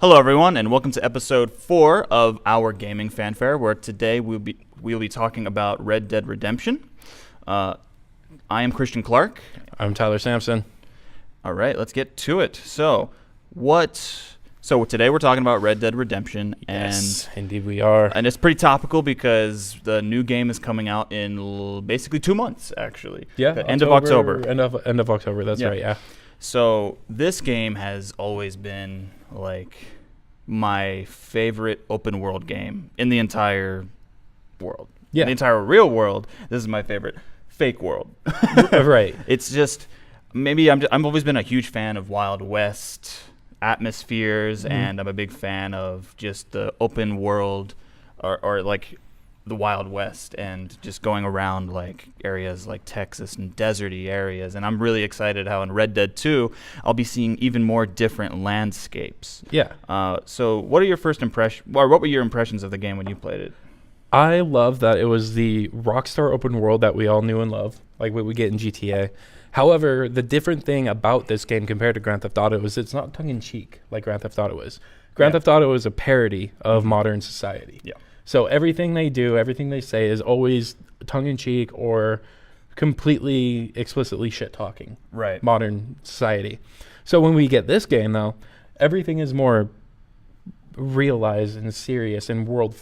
Hello, everyone, and welcome to episode 4 of our gaming fanfare, where today we'll be talking about Red Dead Redemption. I am Christian Clark. I'm Tyler Sampson. All right, let's get to it. So today we're talking about Red Dead Redemption, Yes, indeed we are. And it's pretty topical because the new game is coming out in basically 2 months, actually. Yeah, End of October. End of October. That's right. Yeah. So this game has always been like my favorite open world game in the entire world. Yeah. In the entire real world, this is my favorite fake world. Right. It's just maybe I've always been a huge fan of Wild West atmospheres, and I'm a big fan of just the open world or like the Wild West and just going around like areas like Texas and deserty areas. And I'm really excited how in Red Dead 2 I'll be seeing even more different landscapes. Yeah. So what are your first impressions, or what were your impressions of the game when you played it? I love that it was the Rockstar open world that we all knew and love, like what we get in GTA. However, the different thing about this game compared to Grand Theft Auto is it's not tongue-in-cheek like Grand Theft Auto is. Grand Theft Auto is a parody of modern society. Yeah. So everything they do, everything they say is always tongue-in-cheek or completely explicitly shit-talking. Right. Modern society. So when we get this game, though, everything is more realized and serious in world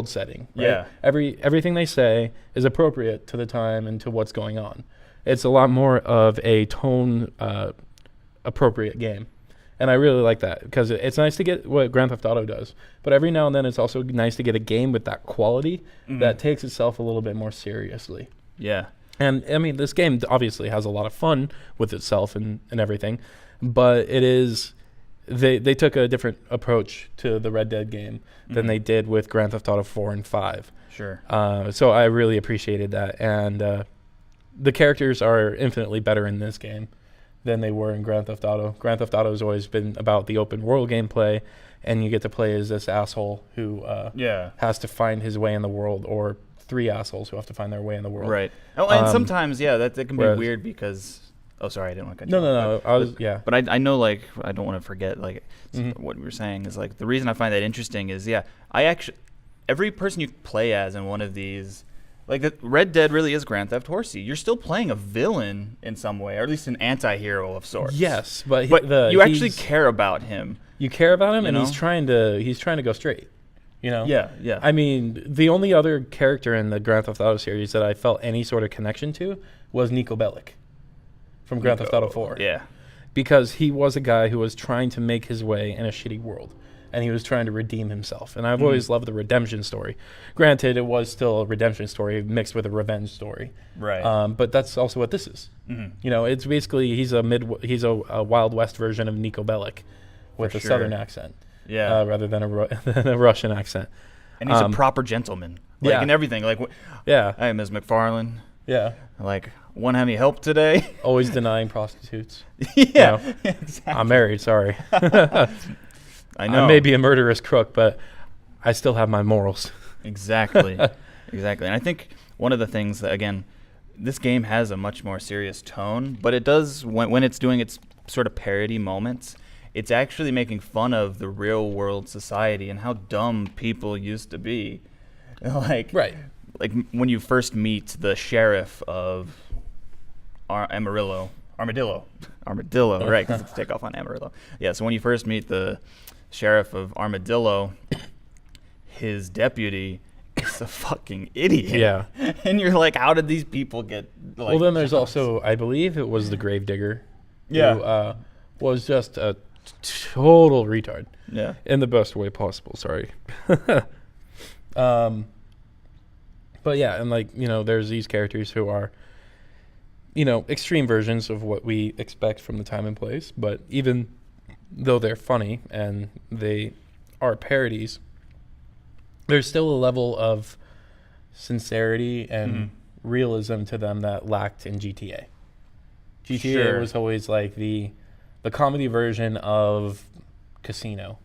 setting. Right? Yeah. Everything they say is appropriate to the time and to what's going on. It's a lot more of a tone appropriate game. And I really like that because it's nice to get what Grand Theft Auto does. But every now and then it's also nice to get a game with that quality that takes itself a little bit more seriously. Yeah. And, I mean, this game obviously has a lot of fun with itself and everything. But it is... They took a different approach to the Red Dead game than they did with Grand Theft Auto 4 and 5. Sure. So I really appreciated that. And the characters are infinitely better in this game than they were in Grand Theft Auto. Grand Theft Auto has always been about the open world gameplay, and you get to play as this asshole who has to find his way in the world, or three assholes who have to find their way in the world. Right. Oh, and sometimes, that can be weird because... Oh, sorry, I didn't want to cut you off. No. But I know, like, I don't want to forget, like, what we were saying is, like, the reason I find that interesting is, every person you play as in one of these... Like, Red Dead really is Grand Theft Horsey. You're still playing a villain in some way, or at least an anti-hero of sorts. Yes, but you actually care about him. You care about him, and know? he's trying to go straight. You know? Yeah. I mean, the only other character in the Grand Theft Auto series that I felt any sort of connection to was Niko Bellic from Grand Theft Auto 4. Yeah. Because he was a guy who was trying to make his way in a shitty world. And he was trying to redeem himself. And I've always loved the redemption story. Granted, it was still a redemption story mixed with a revenge story. Right. But that's also what this is. You know, it's basically he's a Wild West version of Niko Bellic with a southern accent. Yeah. Rather than a Russian accent. And he's a proper gentleman. Like, in everything. Like, hey, Ms. McFarlane. Yeah. Like, want any help today? Always denying prostitutes. Yeah. You know? Exactly. I'm married, sorry. I know. I may be a murderous crook, but I still have my morals. Exactly. And I think one of the things that, again, this game has a much more serious tone, but it does, when it's doing its sort of parody moments, it's actually making fun of the real world society and how dumb people used to be. Like, right. Like when you first meet the sheriff of Armadillo, right, because it's take off on Amarillo. Yeah, so when you first meet the sheriff of Armadillo, his deputy is a fucking idiot. Yeah. And you're like, how did these people get, like... Well, then there's also, I believe it was the gravedigger. Yeah. Who was just a total retard. Yeah. In the best way possible, sorry. But yeah, and like, you know, there's these characters who are, you know, extreme versions of what we expect from the time and place, but even though they're funny and they are parodies, there's still a level of sincerity and realism to them that lacked in GTA. GTA was always like the comedy version of Casino,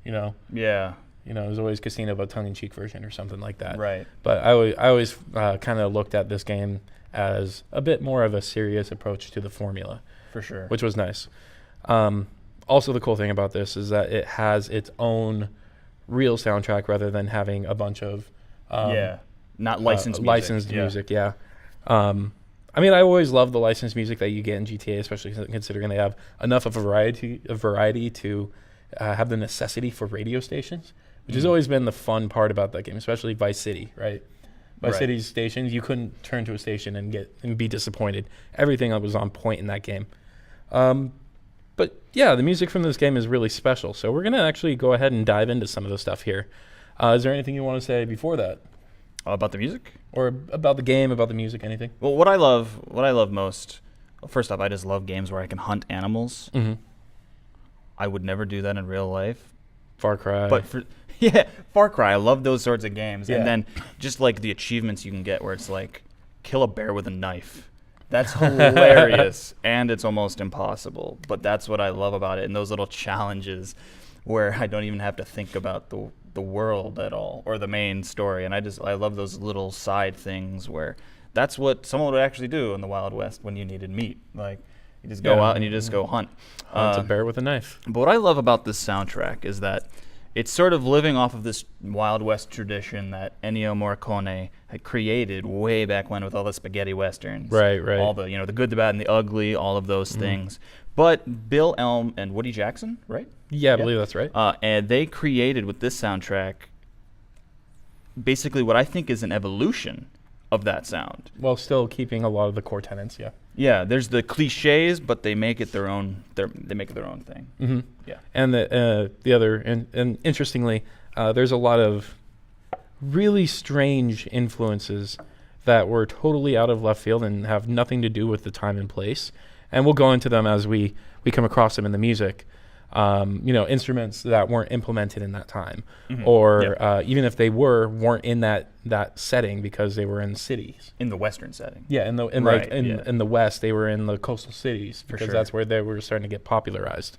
you know? Yeah. You know, it was always Casino, but tongue-in-cheek version or something like that. Right. But I always kind of looked at this game as a bit more of a serious approach to the formula. For sure. Which was nice. Also, the cool thing about this is that it has its own real soundtrack rather than having a bunch of not licensed music. Yeah. I mean, I always love the licensed music that you get in GTA, especially considering they have enough of a variety to have the necessity for radio stations, which has always been the fun part about that game, especially Vice City, right? Vice City's stations, you couldn't turn to a station and be disappointed. Everything was on point in that game. But yeah, the music from this game is really special. So we're gonna actually go ahead and dive into some of the stuff here. Is there anything you want to say before that? About the music? Or about the game, about the music, anything? Well, what I love most, well, first off, I just love games where I can hunt animals. Mm-hmm. I would never do that in real life. Far Cry. But Far Cry, I love those sorts of games. Yeah. And then just like the achievements you can get where it's like, kill a bear with a knife. That's hilarious, and it's almost impossible. But that's what I love about it, and those little challenges where I don't even have to think about the world at all or the main story. And I love those little side things where that's what someone would actually do in the Wild West when you needed meat. Like, you just go out and you just go hunt. Hunt a bear with a knife. But what I love about this soundtrack is that it's sort of living off of this Wild West tradition that Ennio Morricone had created way back when with all the spaghetti westerns. Right. All the, the good, the bad, and the ugly, all of those things. But Bill Elm and Woody Jackson, right? Yeah, I believe that's right. And they created with this soundtrack basically what I think is an evolution of that sound. Well, still keeping a lot of the core tenets, yeah. Yeah, there's the cliches, but they make it their own. They make it their own thing. Mm-hmm. Yeah. And the other, and interestingly, there's a lot of really strange influences that were totally out of left field and have nothing to do with the time and place. And we'll go into them as we come across them in the music. Instruments that weren't implemented in that time, or even if they weren't in that setting because they were in cities. In the Western setting. Yeah, in the West, they were in the coastal cities because that's where they were starting to get popularized.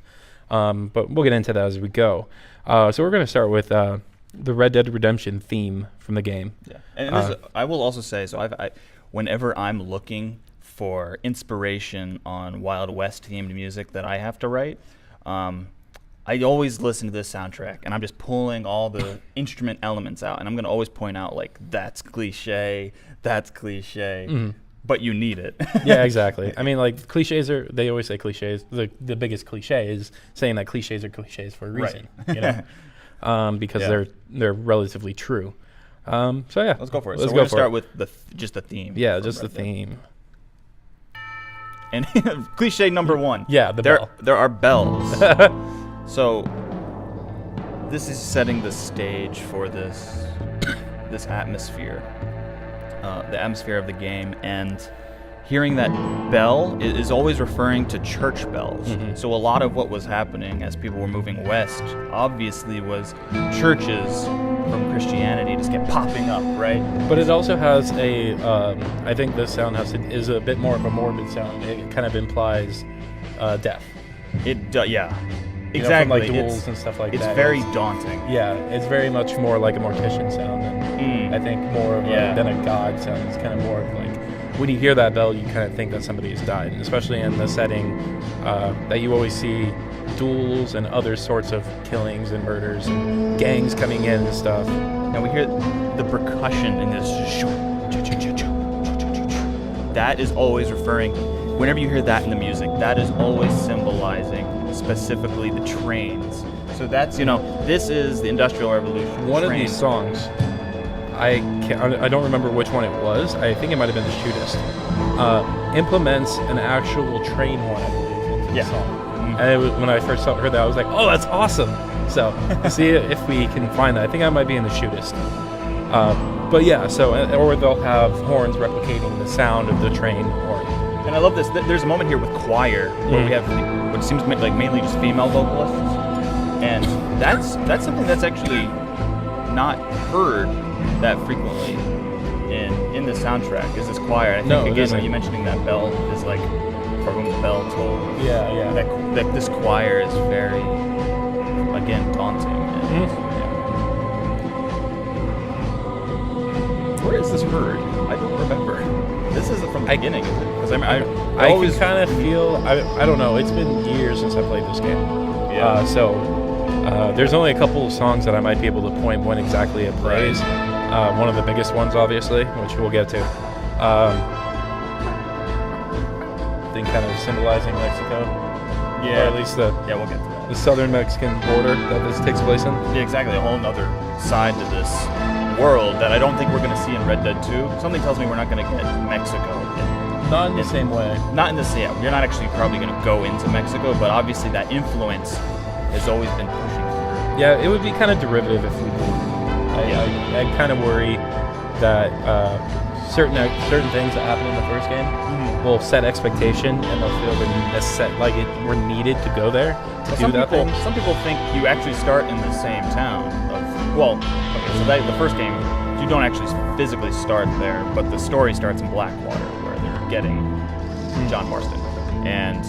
But we'll get into that as we go. So we're going to start with the Red Dead Redemption theme from the game. Yeah, and I will also say, so whenever I'm looking for inspiration on Wild West themed music that I have to write, I always listen to this soundtrack, and I'm just pulling all the instrument elements out, and I'm going to always point out, like, that's cliche, but you need it. Yeah, exactly. I mean, like, they always say cliches. The biggest cliche is saying that cliches are cliches for a reason, because they're relatively true. So, yeah. Let's go for it. So we're going to start with just the theme. Yeah, just the theme. And cliche number one. Yeah, bell. There are bells. So this is setting the stage for this atmosphere, the atmosphere of the game, and hearing that bell is always referring to church bells. Mm-hmm. So a lot of what was happening as people were moving west, obviously, was churches from Christianity just kept popping up, right? But it also has I think this sound is a bit more of a morbid sound. It kind of implies death. Exactly. From, like, duels and stuff like that. It's very daunting. Yeah, it's very much more like a mortician sound than I think more of than a god sound. It's kind of more of like, when you hear that bell, you kind of think that somebody has died, and especially in the setting that you always see duels and other sorts of killings and murders and gangs coming in and stuff. And we hear the percussion in this. That is always referring, whenever you hear that in the music, that is always symbolizing specifically the trains. So that's, this is the Industrial Revolution. One of these songs, I don't remember which one it was. I think it might have been the Shootist. Implements an actual train horn, I believe, into the song. And when I first heard that, I was like, oh, that's awesome. So see if we can find that. I think I might be in the Shootist. But yeah, or they'll have horns replicating the sound of the train horn. And I love this. There's a moment here with choir where we have what seems like mainly just female vocalists, and that's something that's actually not heard that frequently in the soundtrack. Is this choir? I think again when you mentioning that bell is like for whom the bell tolls. Yeah. That this choir is very again daunting. And, Where is this heard? I don't remember. This isn't from the beginning, is it? Because I always kind of feel I don't know. It's been years since I played this game. Yeah. There's only a couple of songs that I might be able to point when exactly it plays. One of the biggest ones, obviously, which we'll get to. I think kind of symbolizing Mexico. Yeah. Or at least we'll get to that. the southern Mexican border that this takes place in. Yeah, exactly. A whole other side to this world that I don't think we're going to see in Red Dead 2. Something tells me we're not going to get Mexico. Not in the same way. Not in the same. You're not actually probably going to go into Mexico, but obviously that influence has always been pushing through. Yeah, it would be kind of derivative if we did. I kind of worry that certain things that happen in the first game will set expectation, and they'll feel we're needed to go there to do that thing. Some people think you actually start in the same town. The first game, you don't actually physically start there, but the story starts in Blackwater, where they're getting John Marston. And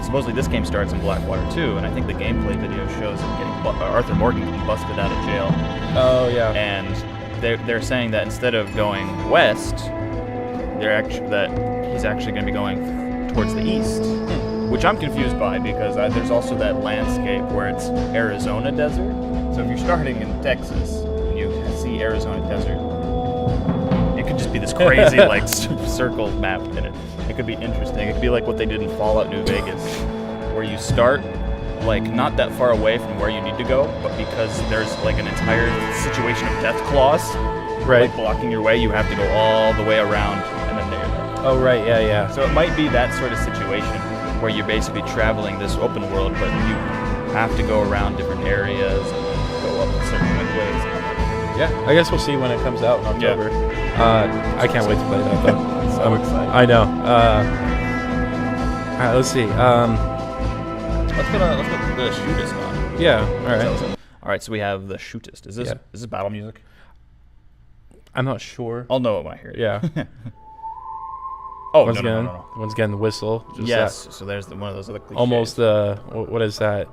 supposedly this game starts in Blackwater too, and I think the gameplay video shows him getting Arthur Morgan getting busted out of jail. Oh yeah. And they're saying that instead of going west, he's actually going to be going towards the east, which I'm confused by because there's also that landscape where it's Arizona desert. So if you're starting in Texas and you see Arizona desert, it could just be this crazy circle map in it. It could be interesting. It could be like what they did in Fallout New Vegas, where you start not that far away from where you need to go, but because there's an entire situation of death clause blocking your way, you have to go all the way around and then there. Oh right, yeah. So it might be that sort of situation where you're basically traveling this open world, but you have to go around different areas and go up certain ways. Yeah, I guess we'll see when it comes out in October. Yeah. I can't wait to play that though. So excited. I know. All right, let's see. Let's go to the shootist now. Yeah. All right. All right. So we have the shootist. Is this battle music? I'm not sure. I'll know it when I hear it. Yeah. No. Once again, the whistle. Just yes. that. So there's one of those other cliches. Almost what is that?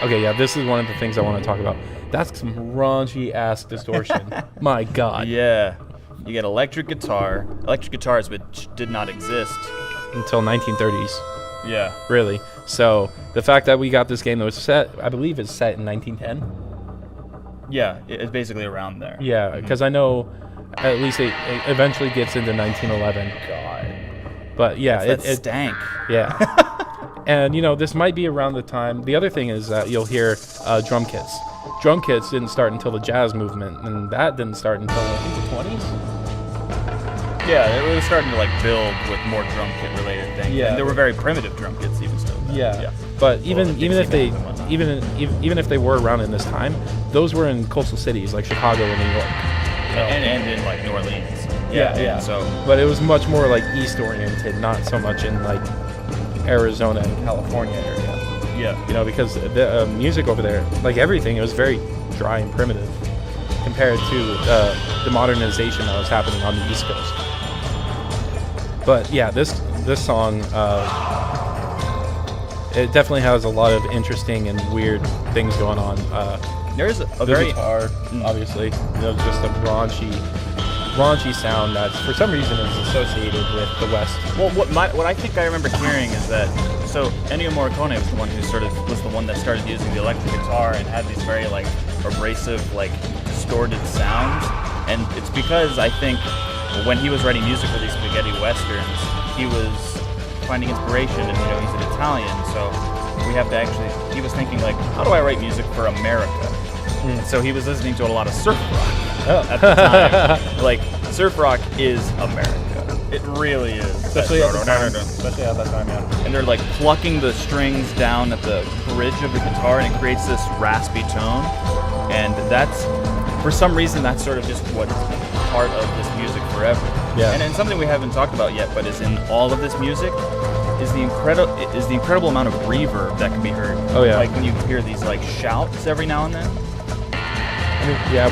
Okay, yeah, this is one of the things I want to talk about. That's some raunchy ass distortion. My God. Yeah. You get electric guitar. Electric guitars, which did not exist until 1930s. Yeah. Really. So the fact that we got this game that was set, I believe it's set in 1910. Yeah, it's basically around there. Yeah, because I know at least it eventually gets into 1911. God. But yeah, it stank. Yeah. And this might be around the time. The other thing is that you'll hear drum kits. Drum kits didn't start until the jazz movement, and that didn't start until I think the 20s. Yeah, it was starting to build with more drum kit related things. Yeah, and there were very primitive drum kits even still. Yeah. But even if they were around in this time, those were in coastal cities like Chicago and New York, and in New Orleans. Yeah. So, but it was much more east oriented, not so much in Arizona and California area. Yeah. Because the music over there, everything, it was very dry and primitive compared to the modernization that was happening on the East Coast. But yeah, this song, it definitely has a lot of interesting and weird things going on. There's the guitar, obviously, just a raunchy sound that for some reason is associated with the West. Well, what I think I remember hearing is that Ennio Morricone was the one who was the one that started using the electric guitar and had these very abrasive, distorted sounds, and it's because I think when he was writing music for these spaghetti westerns, he was finding inspiration, and he's an Italian, so he was thinking how do I write music for America? And so he was listening to a lot of surf rock at the time. Surf rock is America. It really is. Especially at that time, yeah. And they're plucking the strings down at the bridge of the guitar, and it creates this raspy tone. And that's, for some reason, that's sort of just what's part of this music forever. Yeah. And something we haven't talked about yet, but is in all of this music, is the incredible amount of reverb that can be heard. Oh yeah. When you hear these shouts every now and then.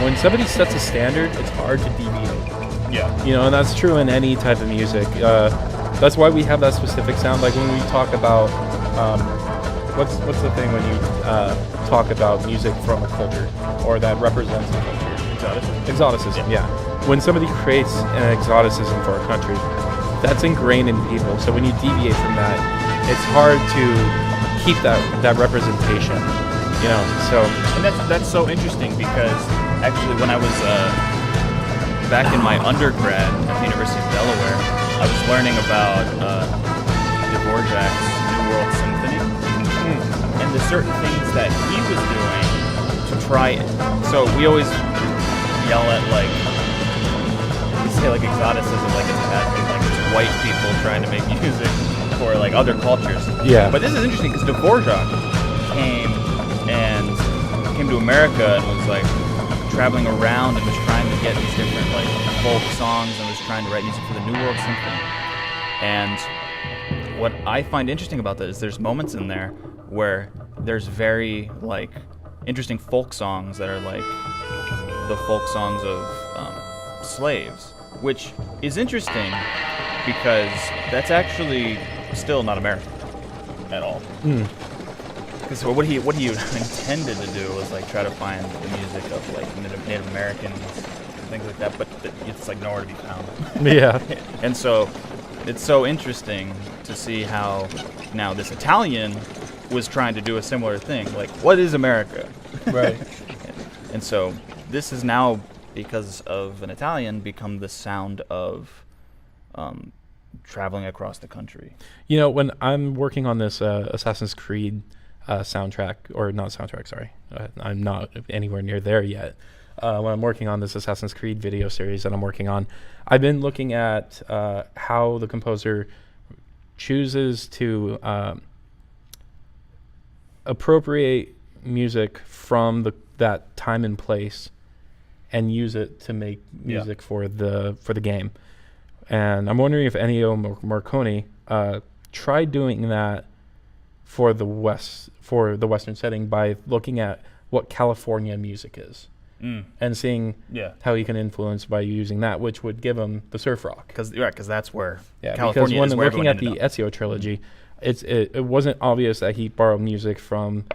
When somebody sets a standard, it's hard to deviate. Yeah. And that's true in any type of music. That's why we have that specific sound. When we talk about, what's the thing when you talk about music from a culture or that represents a culture? Exoticism. Yeah. When somebody creates an exoticism for a country, that's ingrained in people. So when you deviate from that, it's hard to keep that representation, you know. So And that's so interesting because actually when I was back in my undergrad at the University of Delaware, I was learning about Dvorak's New World Symphony and the certain things that he was doing to try it. So we always yell at like, we say like exoticism, like it's bad thing, like it's white people trying to make music for like other cultures. Yeah. But this is interesting because Dvorak came to America and was like traveling around and was trying to get these different like folk songs and was trying to write music for the New World Symphony. And what I find interesting about that is there's moments in there where there's very like interesting folk songs that are like the folk songs of slaves, which is interesting because that's actually still not American at all. Because what he intended to do was like try to find the music of like Native Americans, things like that, but it's like nowhere to be found. yeah, And so it's so interesting to see how now this Italian was trying to do a similar thing. Like, what is America? right. And so this is now, because of an Italian, become the sound of traveling across the country. You know, when I'm working on this Assassin's Creed soundtrack, or not soundtrack, sorry, I'm not anywhere near there yet. When I'm working on this Assassin's Creed video series that I'm working on, I've been looking at how the composer chooses to appropriate music from that time and place and use it to make music for the game. And I'm wondering if Ennio Morricone tried doing that for the Western setting by looking at what California music is and seeing how he can influence by using that, which would give him the surf rock. Because that's where because California when is where looking at the everyone ended up. Ezio trilogy, it wasn't obvious that he borrowed music from.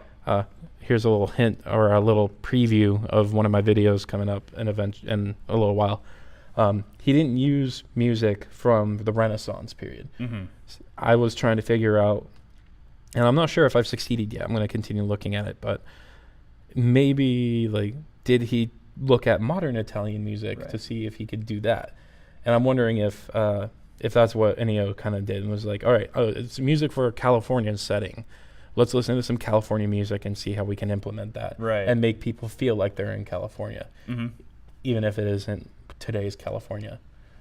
Here's a little hint or a little preview of one of my videos coming up in a little while. He didn't use music from the Renaissance period. I was trying to figure out, and I'm not sure if I've succeeded yet. I'm going to continue looking at it, but maybe like, did he look at modern Italian music to see if he could do that? And I'm wondering if that's what Ennio kind of did and was like, all right, it's music for a Californian setting. Let's listen to some California music and see how we can implement that and make people feel like they're in California, even if it isn't today's California.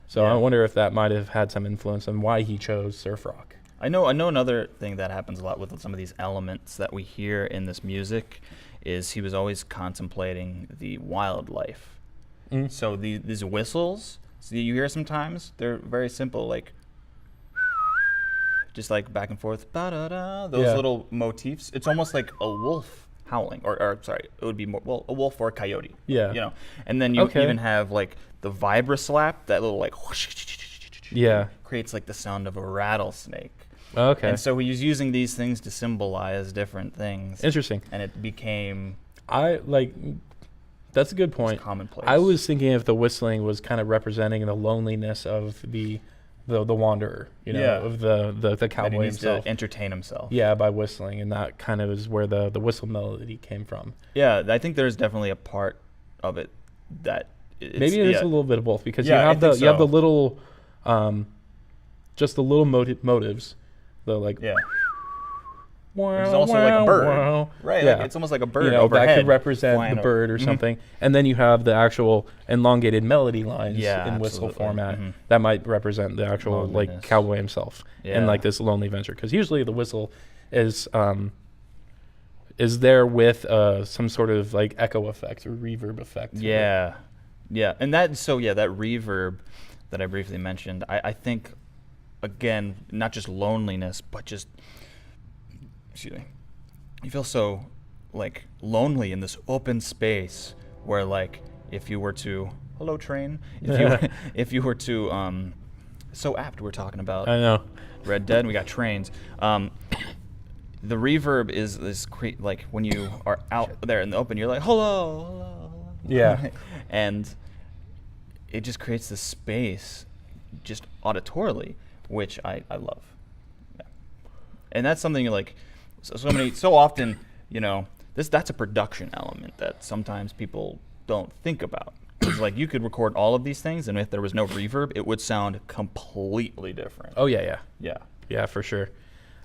So I wonder if that might have had some influence on why he chose surf rock. I know another thing that happens a lot with some of these elements that we hear in this music is he was always contemplating the wildlife. So these whistles, you hear sometimes, they're very simple, like just like back and forth, ba-da-da, those little motifs. It's almost like a wolf howling, or sorry, it would be more, well, a wolf or a coyote. Yeah. You know, and then you even have like the vibra slap, that little like creates like the sound of a rattlesnake. Okay. And so he was using these things to symbolize different things. Interesting. And it became that's a good point. Commonplace. I was thinking if the whistling was kind of representing the loneliness of the wanderer, you know, of the cowboy that he needs himself. to entertain himself. Yeah, by whistling, and that kind of is where the whistle melody came from. Yeah, I think there's definitely a part of it that maybe it is a little bit of both, because you have the little, just the little motives, the like. Yeah. It's also like a bird, right? Yeah. Like it's almost like a bird, you know, overhead, that could represent the bird or something. And then you have the actual elongated melody lines in whistle format that might represent the actual like cowboy himself in like this lonely venture. Because usually the whistle is there with some sort of like echo effect or reverb effect. Yeah, and that reverb that I briefly mentioned, I think, again, not just loneliness, but just, excuse me, you feel so like lonely in this open space where, like, if you were to, hello train, if you were to, so apt, we're talking about, I know, Red Dead, and we got trains. The reverb is like when you are out there in the open, you're like, hello. Yeah. And it just creates this space just auditorily, which I love. Yeah. And that's something like so often, that's a production element that sometimes people don't think about. It's like you could record all of these things, and if there was no reverb, it would sound completely different. Oh yeah. Yeah, for sure.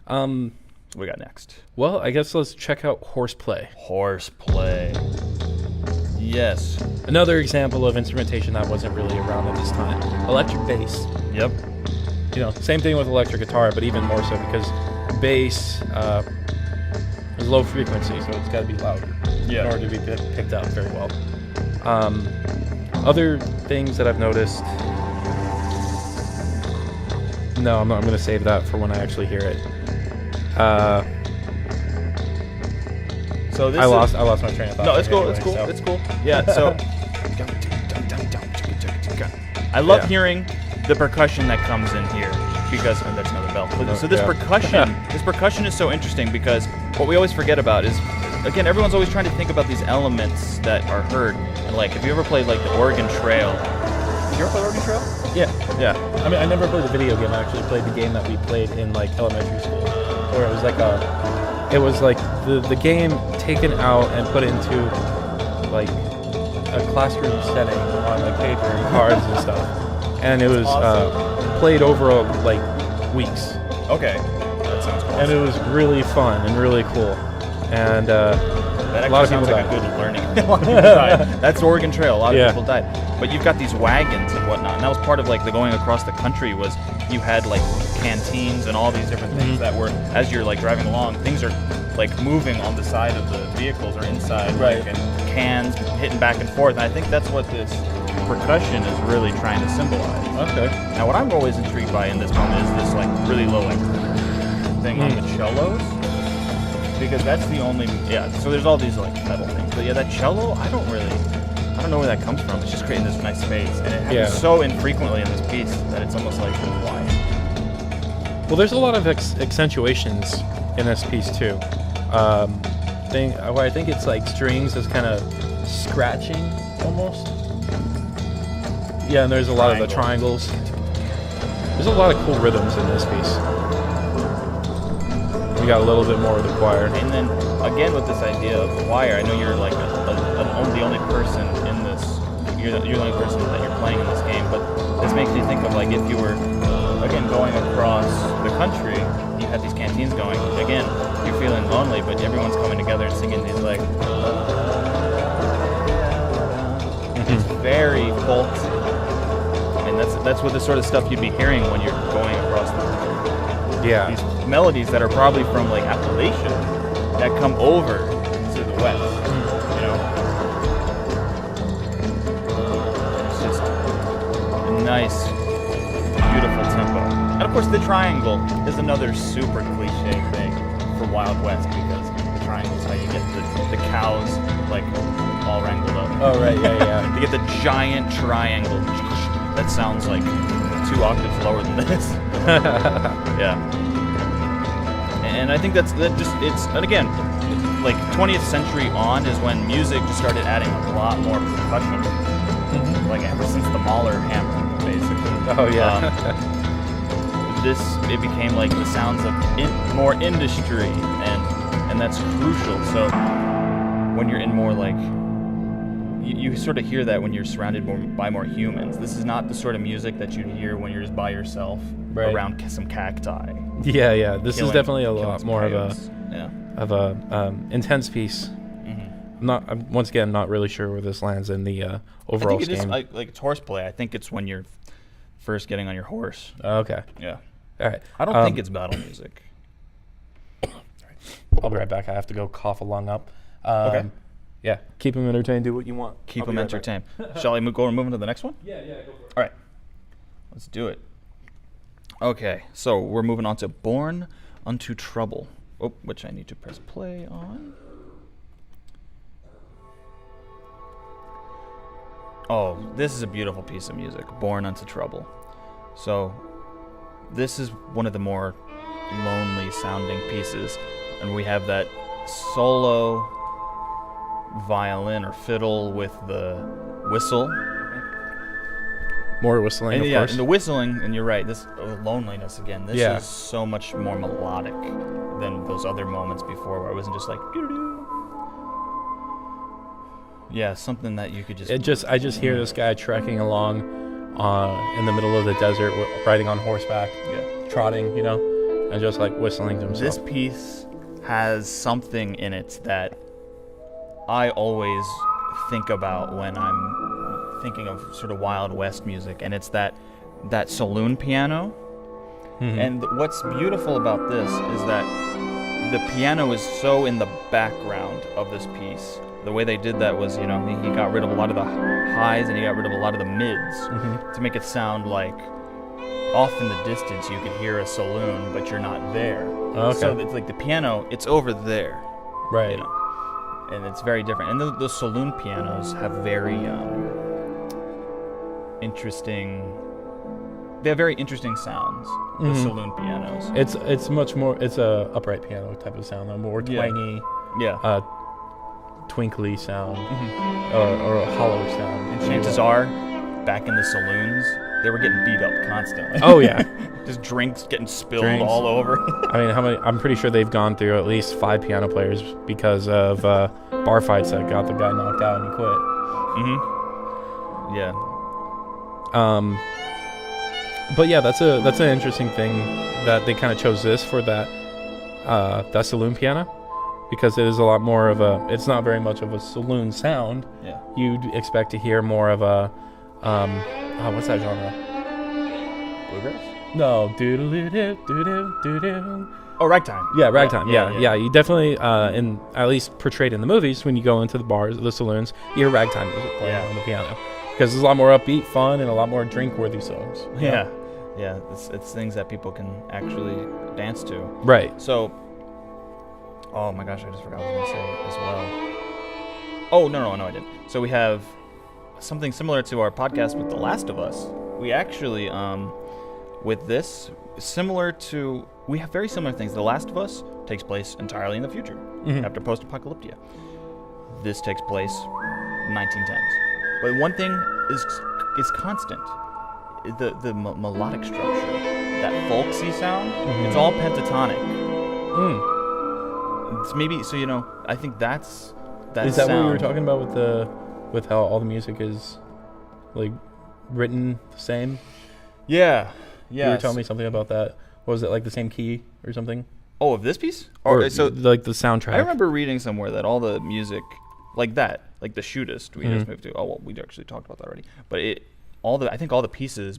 What we got next? Well, I guess let's check out Horseplay. Horseplay. Yes. Another example of instrumentation that wasn't really around at this time. Electric bass. Yep. Same thing with electric guitar, but even more so because bass is low frequency, so it's got to be louder in order to be picked up very well. Other things that I've noticed. No, I'm going to save that for when I actually hear it. So this I lost my train of thought. No, it's cool. Anyway, it's cool. so. It's cool. Yeah. So I love hearing the percussion that comes in here because that's another bell. So this percussion is so interesting because what we always forget about is, again, everyone's always trying to think about these elements that are heard. And like, if you ever played like the Oregon Trail, did you ever play Oregon Trail? Yeah. I mean, I never played the video game. I actually played the game that we played in like elementary school, where it was like the game taken out and put into like a classroom setting on like paper and cards and stuff, and it was played over like weeks. Okay, that sounds cool. And it was really fun and really cool, and a lot of people like died. a good learning. A lot of people died. That's Oregon Trail. A lot of people died. But you've got these wagons and whatnot, and that was part of like the going across the country. Was you had like canteens and all these different things that were, as you're like driving along, things are like moving on the side of the vehicles or inside, right? Like, and cans hitting back and forth. And I think that's what this percussion is really trying to symbolize. Okay. Now, what I'm always intrigued by in this moment is this like really low like thing on the cellos. Because that's the only, so there's all these like metal things. But that cello, I don't know where that comes from. It's just creating this nice space. And it happens so infrequently in this piece that it's almost like quiet. Well, there's a lot of accentuations in this piece too. Where I think it's like strings is kind of scratching almost. Yeah, and there's a lot of the triangles. There's a lot of cool rhythms in this piece. We got a little bit more of the choir. And then, again, with this idea of choir, I know you're like the only person in this, you're the only person that you're playing in this game, but this makes me think of like if you were, again, going across the country, you had these canteens going, again, you're feeling lonely, but everyone's coming together and singing these like, it's very folk, and that's what the sort of stuff you'd be hearing when you're going across the country. Yeah. These melodies that are probably from like Appalachia that come over to the west, It's just a nice, beautiful tempo. And of course the triangle is another super cliche thing for Wild West because the triangle is how you get the cows like all wrangled up. Oh right, yeah. You get the giant triangle that sounds like 2 octaves lower than this. Yeah. And I think and again, like 20th century on is when music just started adding a lot more percussion. Like ever since the Mahler hammer, basically. Oh yeah. It became like the sounds of more industry, and that's crucial. So when you're in more like, you sort of hear that when you're surrounded by more humans. This is not the sort of music that you'd hear when you're just by yourself around some cacti. Yeah. This is definitely a lot more coyotes. of a intense piece. I'm once again not really sure where this lands in the overall scheme. I think it is like it's horseplay. I think it's when you're first getting on your horse. Okay. Yeah. All right. I don't think it's battle music. I'll be right back. I have to go cough a lung up. Okay. Yeah. Keep them entertained. Do what you want. Keep them entertained. Shall I go and move into the next one? Yeah, go for it. All right. Let's do it. Okay, so we're moving on to Born Unto Trouble, which I need to press play on. Oh, this is a beautiful piece of music, Born Unto Trouble. So, this is one of the more lonely sounding pieces, and we have that solo violin or fiddle with the whistle. More whistling, of course. And the whistling, and you're right, this loneliness again, this is so much more melodic than those other moments before where it wasn't just like doo-doo. Yeah, something that you could just I just hear this guy trekking along in the middle of the desert, riding on horseback, trotting, you know, and just like whistling to himself. This piece has something in it that I always think about when I'm thinking of sort of Wild West music, and it's that saloon piano. Mm-hmm. And what's beautiful about this is that the piano is so in the background of this piece. The way they did that was, you know, he got rid of a lot of the highs and he got rid of a lot of the mids to make it sound like off in the distance you could hear a saloon, but you're not there. Okay. So it's like the piano, it's over there. Right. You know? And it's very different. And those saloon pianos have very interesting... They have very interesting sounds, the saloon pianos. It's much more, it's a upright piano type of sound, a more twangy, twinkly sound, or a hollow sound. And chances are, back in the saloons, they were getting beat up constantly. Oh yeah. Just drinks getting spilled all over. I mean, I'm pretty sure they've gone through at least 5 piano players because of bar fights that got the guy knocked out and he quit. Yeah. But yeah, that's an interesting thing that they kind of chose this for that saloon piano, because it is a lot more of it's not very much of a saloon sound. Yeah. You'd expect to hear more of a what's that genre? Bluegrass? No, doo-doo-doo-doo-doo-doo-doo. Oh, ragtime. Yeah, ragtime. Yeah. You definitely in at least portrayed in the movies, when you go into the bars, the saloons, you hear ragtime music playing on the piano. Because there's a lot more upbeat, fun, and a lot more drink-worthy songs. Yeah. It's things that people can actually dance to. Right. So, oh my gosh, I just forgot what I was going to say as well. Oh, no, I didn't. So we have something similar to our podcast with The Last of Us. We actually, with this, we have very similar things. The Last of Us takes place entirely in the future, after post-apocalyptia. This takes place 1910s. But one thing is constant. The melodic structure, that folksy sound, it's all pentatonic. It's maybe, so, you know, I think that's that Is that sound. what we were talking about with how all the music is, like, written the same? Yeah. You were telling me something about that. What was it, like the same key or something? Oh, of this piece? Or so like the soundtrack. I remember reading somewhere that all the music, like that, like the shootist we just moved to. Oh, well, we actually talked about that already. But I think all the pieces,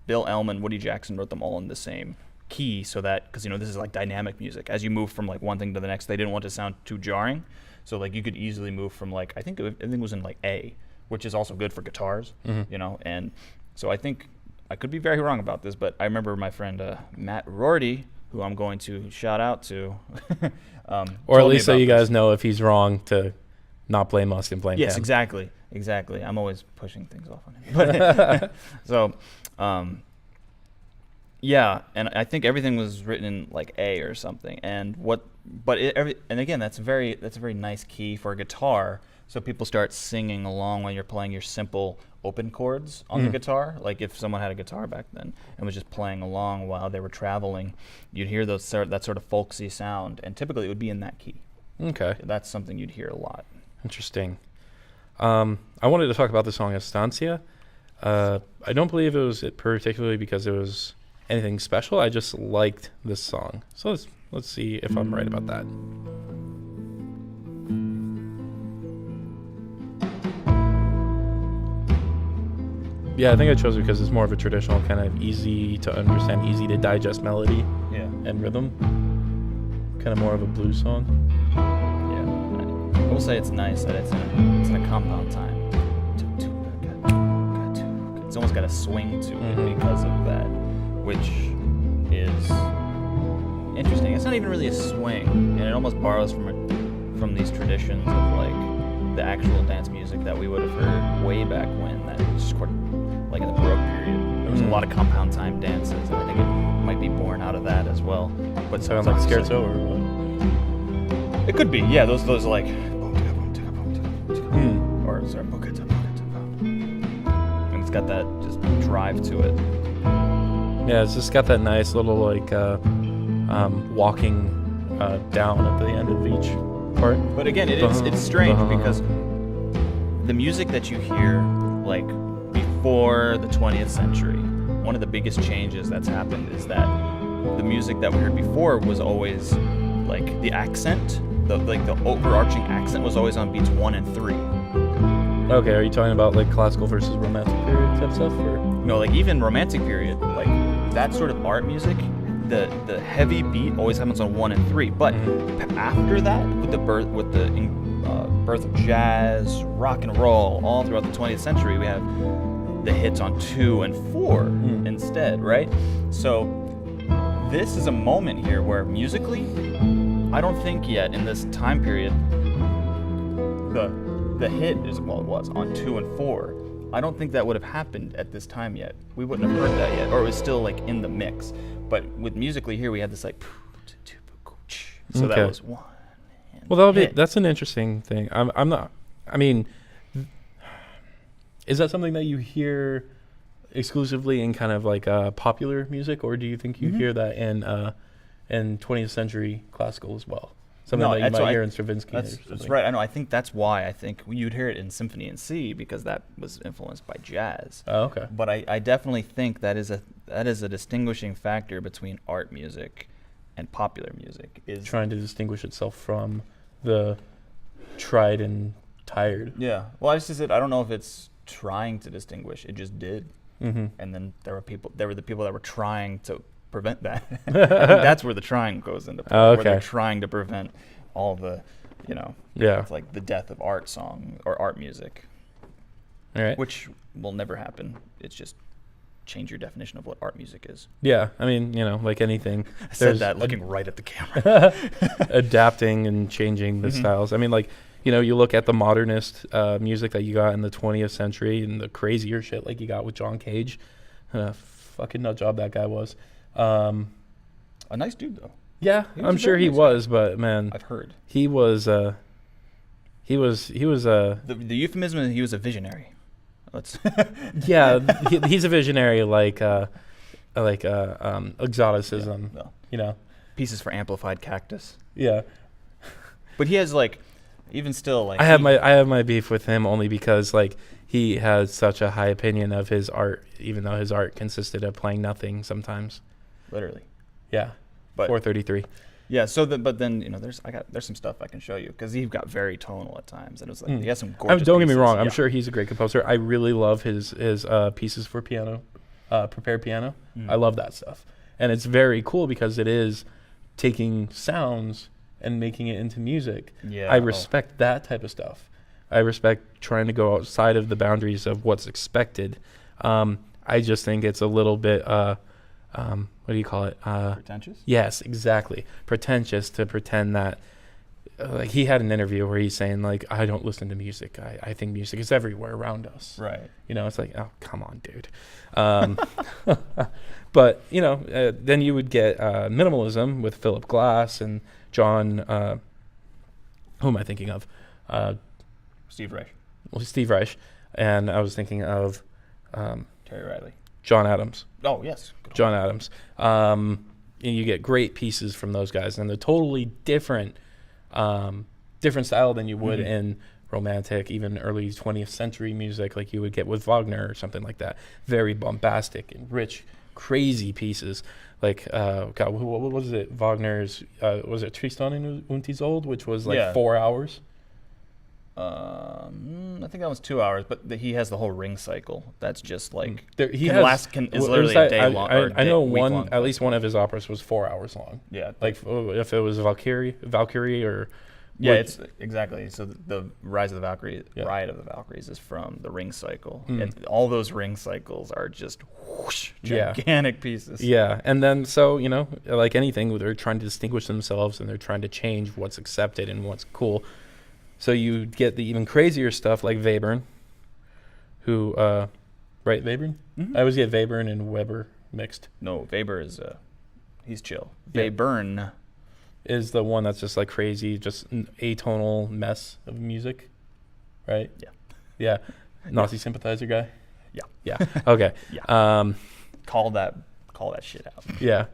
Bill Elm, Woody Jackson wrote them all in the same key, so that, because, you know, this is like dynamic music. As you move from like one thing to the next, they didn't want to sound too jarring. So like you could easily move from like, I think it was in like A, which is also good for guitars, you know. And so I think, I could be very wrong about this, but I remember my friend Matt Rorty, who I'm going to shout out to. Or at least so you guys know if he's wrong, to not blame us and blame him. Yes, exactly. I'm always pushing things off on him. But so, yeah, and I think everything was written in like A or something. And again, that's a very nice key for a guitar. So people start singing along when you're playing your simple open chords on the guitar. Like if someone had a guitar back then and was just playing along while they were traveling, you'd hear that sort of folksy sound, and typically it would be in that key. Okay. That's something you'd hear a lot. Interesting. I wanted to talk about the song Estancia. I don't believe it was particularly because it was anything special. I just liked this song. So let's see if I'm right about that. Yeah, I think I chose it because it's more of a traditional kind of easy to understand, easy to digest melody and rhythm. Kind of more of a blues song. Yeah, I will say it's nice that it's in a compound time. It's almost got a swing to it because of that, which is interesting. It's not even really a swing, and it almost borrows from these traditions of like the actual dance music that we would have heard way back when, that was like in the Baroque period. There was a lot of compound time dances, and I think it might be born out of that as well. But sounds like scherzo or what? It could be, yeah. Those like, or sorry, and it's got that just drive to it. Yeah, it's just got that nice little like walking down at the end of each part. But again, it's strange because the music that you hear, like, before the 20th century, one of the biggest changes that's happened is that the music that we heard before was always, like, the accent, the overarching accent was always on beats 1 and 3. Okay, are you talking about, like, classical versus romantic period type stuff, or? No, like, even romantic period, like, that sort of art music, the heavy beat always happens on 1 and 3. But after that, with the birth of jazz, rock and roll, all throughout the 20th century, we have the hits on 2 and 4 instead, right? So this is a moment here where musically, I don't think yet in this time period, the hit is, well, it was on 2 and 4. I don't think that would have happened at this time yet. We wouldn't have heard that yet, or it was still, like, in the mix. But with musically here, we had this, like, so that was one. Well, that's an interesting thing. I'm not. I mean, is that something that you hear exclusively in kind of like popular music, or do you think you hear that in 20th century classical as well? Something that you might hear in Stravinsky. That's right. I know. I think that's why I think you'd hear it in Symphony in C, because that was influenced by jazz. Oh, okay. But I definitely think that is a distinguishing factor between art music and popular music. Is trying to distinguish itself from the tried and tired. Yeah. Well, I don't know if it's trying to distinguish. It just did. Mm-hmm. And then there were the people that were trying to prevent that. I think that's where the trying goes into play. Oh, okay. Where they're trying to prevent all the, it's like the death of art song or art music. All right. Which will never happen. It's just change your definition of what art music is. Yeah, I mean, like anything. I said that looking right at the camera. Adapting and changing the styles. I mean, like, you look at the modernist music that you got in the 20th century and the crazier shit like you got with John Cage. Fucking nut job that guy was. A nice dude, though. Yeah, I'm sure he was, but man, I've heard he was. He was. The euphemism is he was a visionary. Yeah, he's a visionary, like exoticism. Yeah. Pieces for amplified cactus. Yeah, but he has even still I have my beef with him only because he has such a high opinion of his art, even though his art consisted of playing nothing sometimes. Literally. Yeah. But 433. Yeah. So but then there's some stuff I can show you because he got very tonal at times, and it was he has some gorgeous. Don't get me pieces. wrong. I'm sure he's a great composer. I really love his pieces for piano, prepared piano. I love that stuff, and it's very cool because it is taking sounds and making it into music. Yeah. I respect that type of stuff. I respect trying to go outside of the boundaries of what's expected. I just think it's a little bit what do you call it? Pretentious? Yes, exactly. Pretentious to pretend that. He had an interview where he's saying I don't listen to music. I think music is everywhere around us. Right. It's like, oh, come on, dude. But then you would get minimalism with Philip Glass and John. Who am I thinking of? Steve Reich. Well, Steve Reich, and I was thinking of Terry Riley. John Adams. Oh yes, John Adams. And you get great pieces from those guys, and they're totally different style than you would in romantic, even early 20th century music, like you would get with Wagner or something like that. Very bombastic and rich, crazy pieces. What was it? Wagner's was it Tristan und Isolde, which was 4 hours. I think that was 2 hours, but he has the whole ring cycle. That's just is is literally a day long. I know at least one of his operas was 4 hours long. Yeah, if it was Valkyrie or. Yeah, it's exactly. So the Rise of the Valkyrie, Riot of the Valkyries is from the ring cycle, and all those ring cycles are just gigantic pieces. Yeah, and then like anything, they're trying to distinguish themselves and they're trying to change what's accepted and what's cool. So you get the even crazier stuff like Webern, who, right, Webern? Mm-hmm. I always get Webern and Weber mixed. No, Weber is, he's chill. Yeah. Webern is the one that's just crazy, just an atonal mess of music, right? Yeah. Yeah. Nazi sympathizer guy? Yeah. Yeah. Okay. Yeah. Call that shit out. Yeah.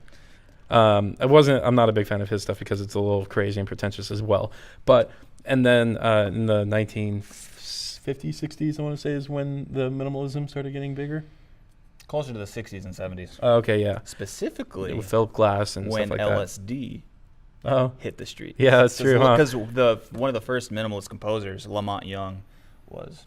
I'm not a big fan of his stuff because it's a little crazy and pretentious as well. But and then in the 1950s, 60s, I want to say is when the minimalism started getting bigger. Closer to the 60s and 70s. Okay, yeah. Specifically, with Philip Glass and when stuff like LSD hit the street. Yeah, that's true. Because one of the first minimalist composers, Lamont Young, was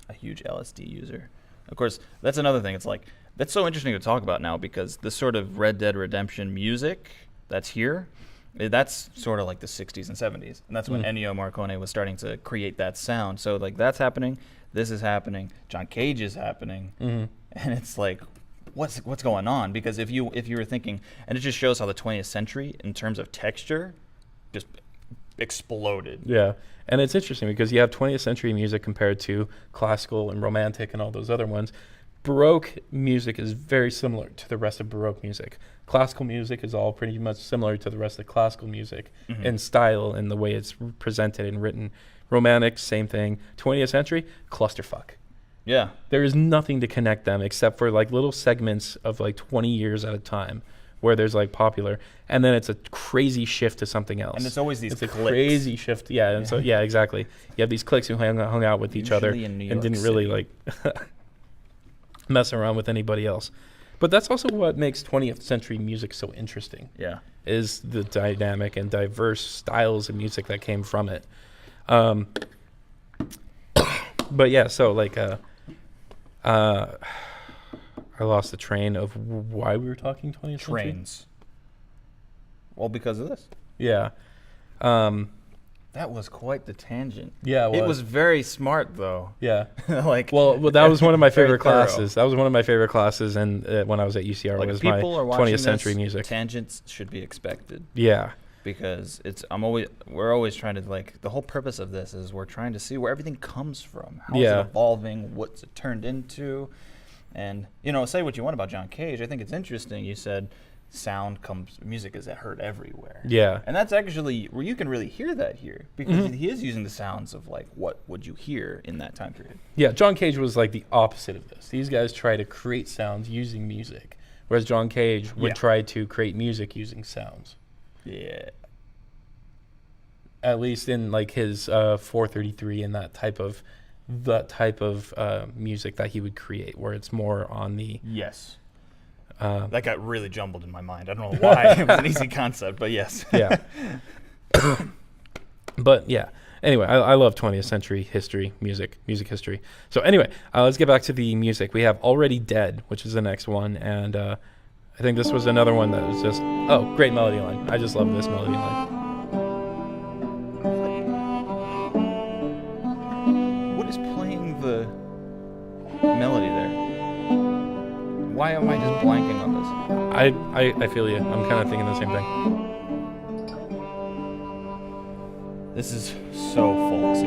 a huge LSD user. Of course, that's another thing. It's like that's so interesting to talk about now because this sort of Red Dead Redemption music that's here, that's sort of like the 60s and 70s, and that's when Ennio Morricone was starting to create that sound. So like that's happening. This is happening. John Cage is happening. And it's like, what's going on? Because if you were thinking, and it just shows how the 20th century, in terms of texture, just exploded. Yeah, and it's interesting because you have 20th century music compared to classical and romantic and all those other ones. Baroque music is very similar to the rest of Baroque music. Classical music is all pretty much similar to the rest of classical music in style and the way it's presented and written. Romantic, same thing. 20th century, clusterfuck. Yeah. There is nothing to connect them except for like little segments of like 20 years at a time where there's like popular, and then it's a crazy shift to something else. And it's always these cliques. a crazy shift. Yeah, and so yeah, exactly. You have these cliques who hung out with each other and didn't really like mess around with anybody else. But that's also what makes 20th century music so interesting. Yeah. Is the dynamic and diverse styles of music that came from it. But yeah, so like I lost the train of why we were talking 20th century. Trains. Well, because of this. Yeah. That was quite the tangent. Yeah, it was very smart, though. Yeah. Like, well, that was one of my favorite classes. That was one of my favorite classes, and when I was at UCR, like was my 20th century music. Tangents should be expected. Yeah. Because we're always trying to, like, the whole purpose of this is we're trying to see where everything comes from. How is it evolving? What's it turned into? And, say what you want about John Cage. I think it's interesting. You said music is heard everywhere. Yeah. And that's actually where you can really hear that here because he is using the sounds of, like, what would you hear in that time period. Yeah, John Cage was like the opposite of this. These guys try to create sounds using music, whereas John Cage would try to create music using sounds. Yeah. At least in like his 433 and that type of music that he would create, where it's more on the that got really jumbled in my mind. I don't know why. It was an easy concept, but yes. Yeah. But yeah. Anyway, I love 20th century history, music history. So anyway, let's get back to the music. We have Already Dead, which is the next one, and I think this was another one that was just great melody line. I just love this melody line. What is playing the melody there? Why am I just blanking on this? I feel you. I'm kind of thinking the same thing. This is so folksy.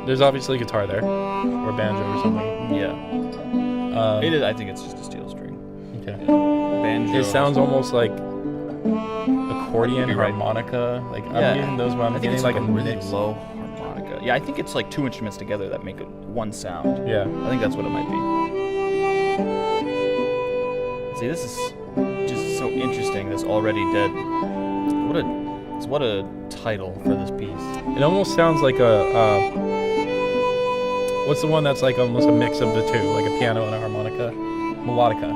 There's obviously guitar there, or banjo or something. Yeah. It is. I think it's just a steel string. Okay. Yeah. Banjo. It sounds almost like accordion, harmonica. Like I'm getting those, but I'm getting like a really low harmonica. Yeah, I think it's like two instruments together that make one sound. Yeah. I think that's what it might be. See, this is just so interesting. This Already Dead. What a title for this piece. It almost sounds like what's the one that's like almost a mix of the two, like a piano and a harmonica? Melodica.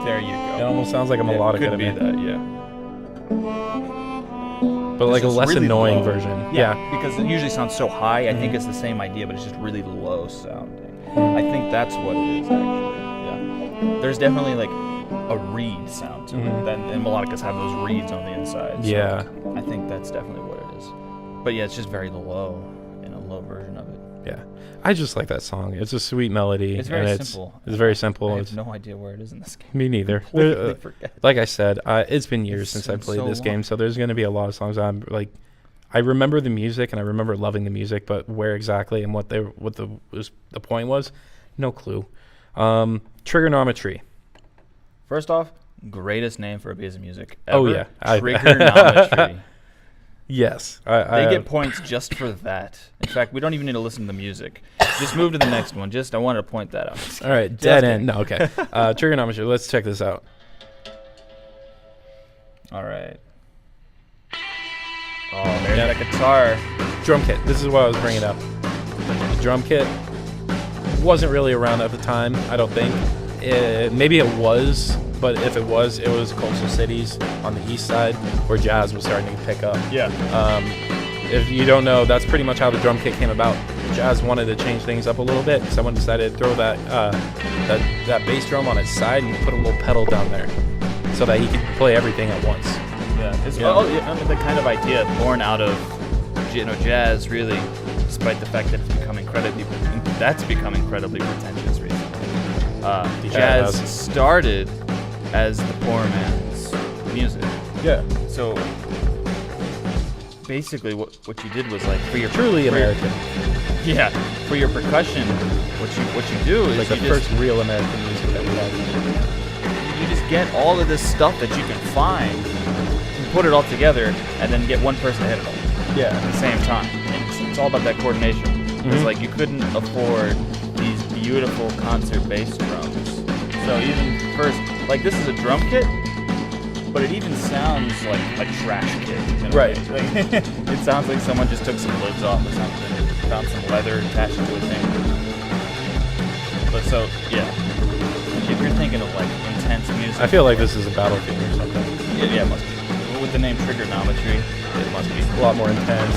There you go. It almost sounds like a melodica. Could be that, yeah. But like a less really annoying low version. Yeah. Because it usually sounds so high. I think it's the same idea, but it's just really low sounding. I think that's what it is, actually. Yeah. There's definitely like a reed sound to it. And melodicas have those reeds on the inside. So yeah. I think that's definitely what it is. But yeah, it's just very low in a low version of it. Yeah. I just like that song. It's a sweet melody. It's very simple. It's very simple. I have no idea where it is in this game. Me neither. Like I said, it's been years since I played this game, so there's going to be a lot of songs I'm like, I remember the music and I remember loving the music, but where exactly and what the point was, no clue. Trigonometry. First off, greatest name for a piece of music ever. Oh yeah, Trigonometry. Yes. They get points just for that. In fact, we don't even need to listen to the music. Just move to the next one. I wanted to point that out. All right, dead end. No, okay. Trigonometry. Let's check this out. All right. Oh, there's that guitar. Drum kit. This is what I was bringing up. The drum kit wasn't really around at the time, I don't think. Maybe it was, but if it was coastal cities on the east side where jazz was starting to pick up. Yeah. If you don't know, that's pretty much how the drum kit came about. Jazz wanted to change things up a little bit. Someone decided to throw that bass drum on its side and put a little pedal down there so that he could play everything at once. Yeah, it's the kind of idea born out of jazz, really, despite the fact that it's become incredibly pretentious recently. Jazz started as the poor man's music. Yeah. So basically, what you did was like for your truly American. Yeah, for your percussion, what you do is like the first real American music that we have. You just get all of this stuff that you can find, and put it all together, and then get one person to hit it all. Yeah. At the same time. And it's all about that coordination. Mm-hmm. It's like you couldn't afford these beautiful concert bass drums. So even first, like this is a drum kit, but it even sounds like a trash kit. Right. Like, it sounds like someone just took some lids off or something, found some leather attached to a thing. But so, yeah. If you're thinking of like intense music. I feel like this is a battle theme or something. Yeah, it must be. With the name Trigonometry, it must be a lot more intense.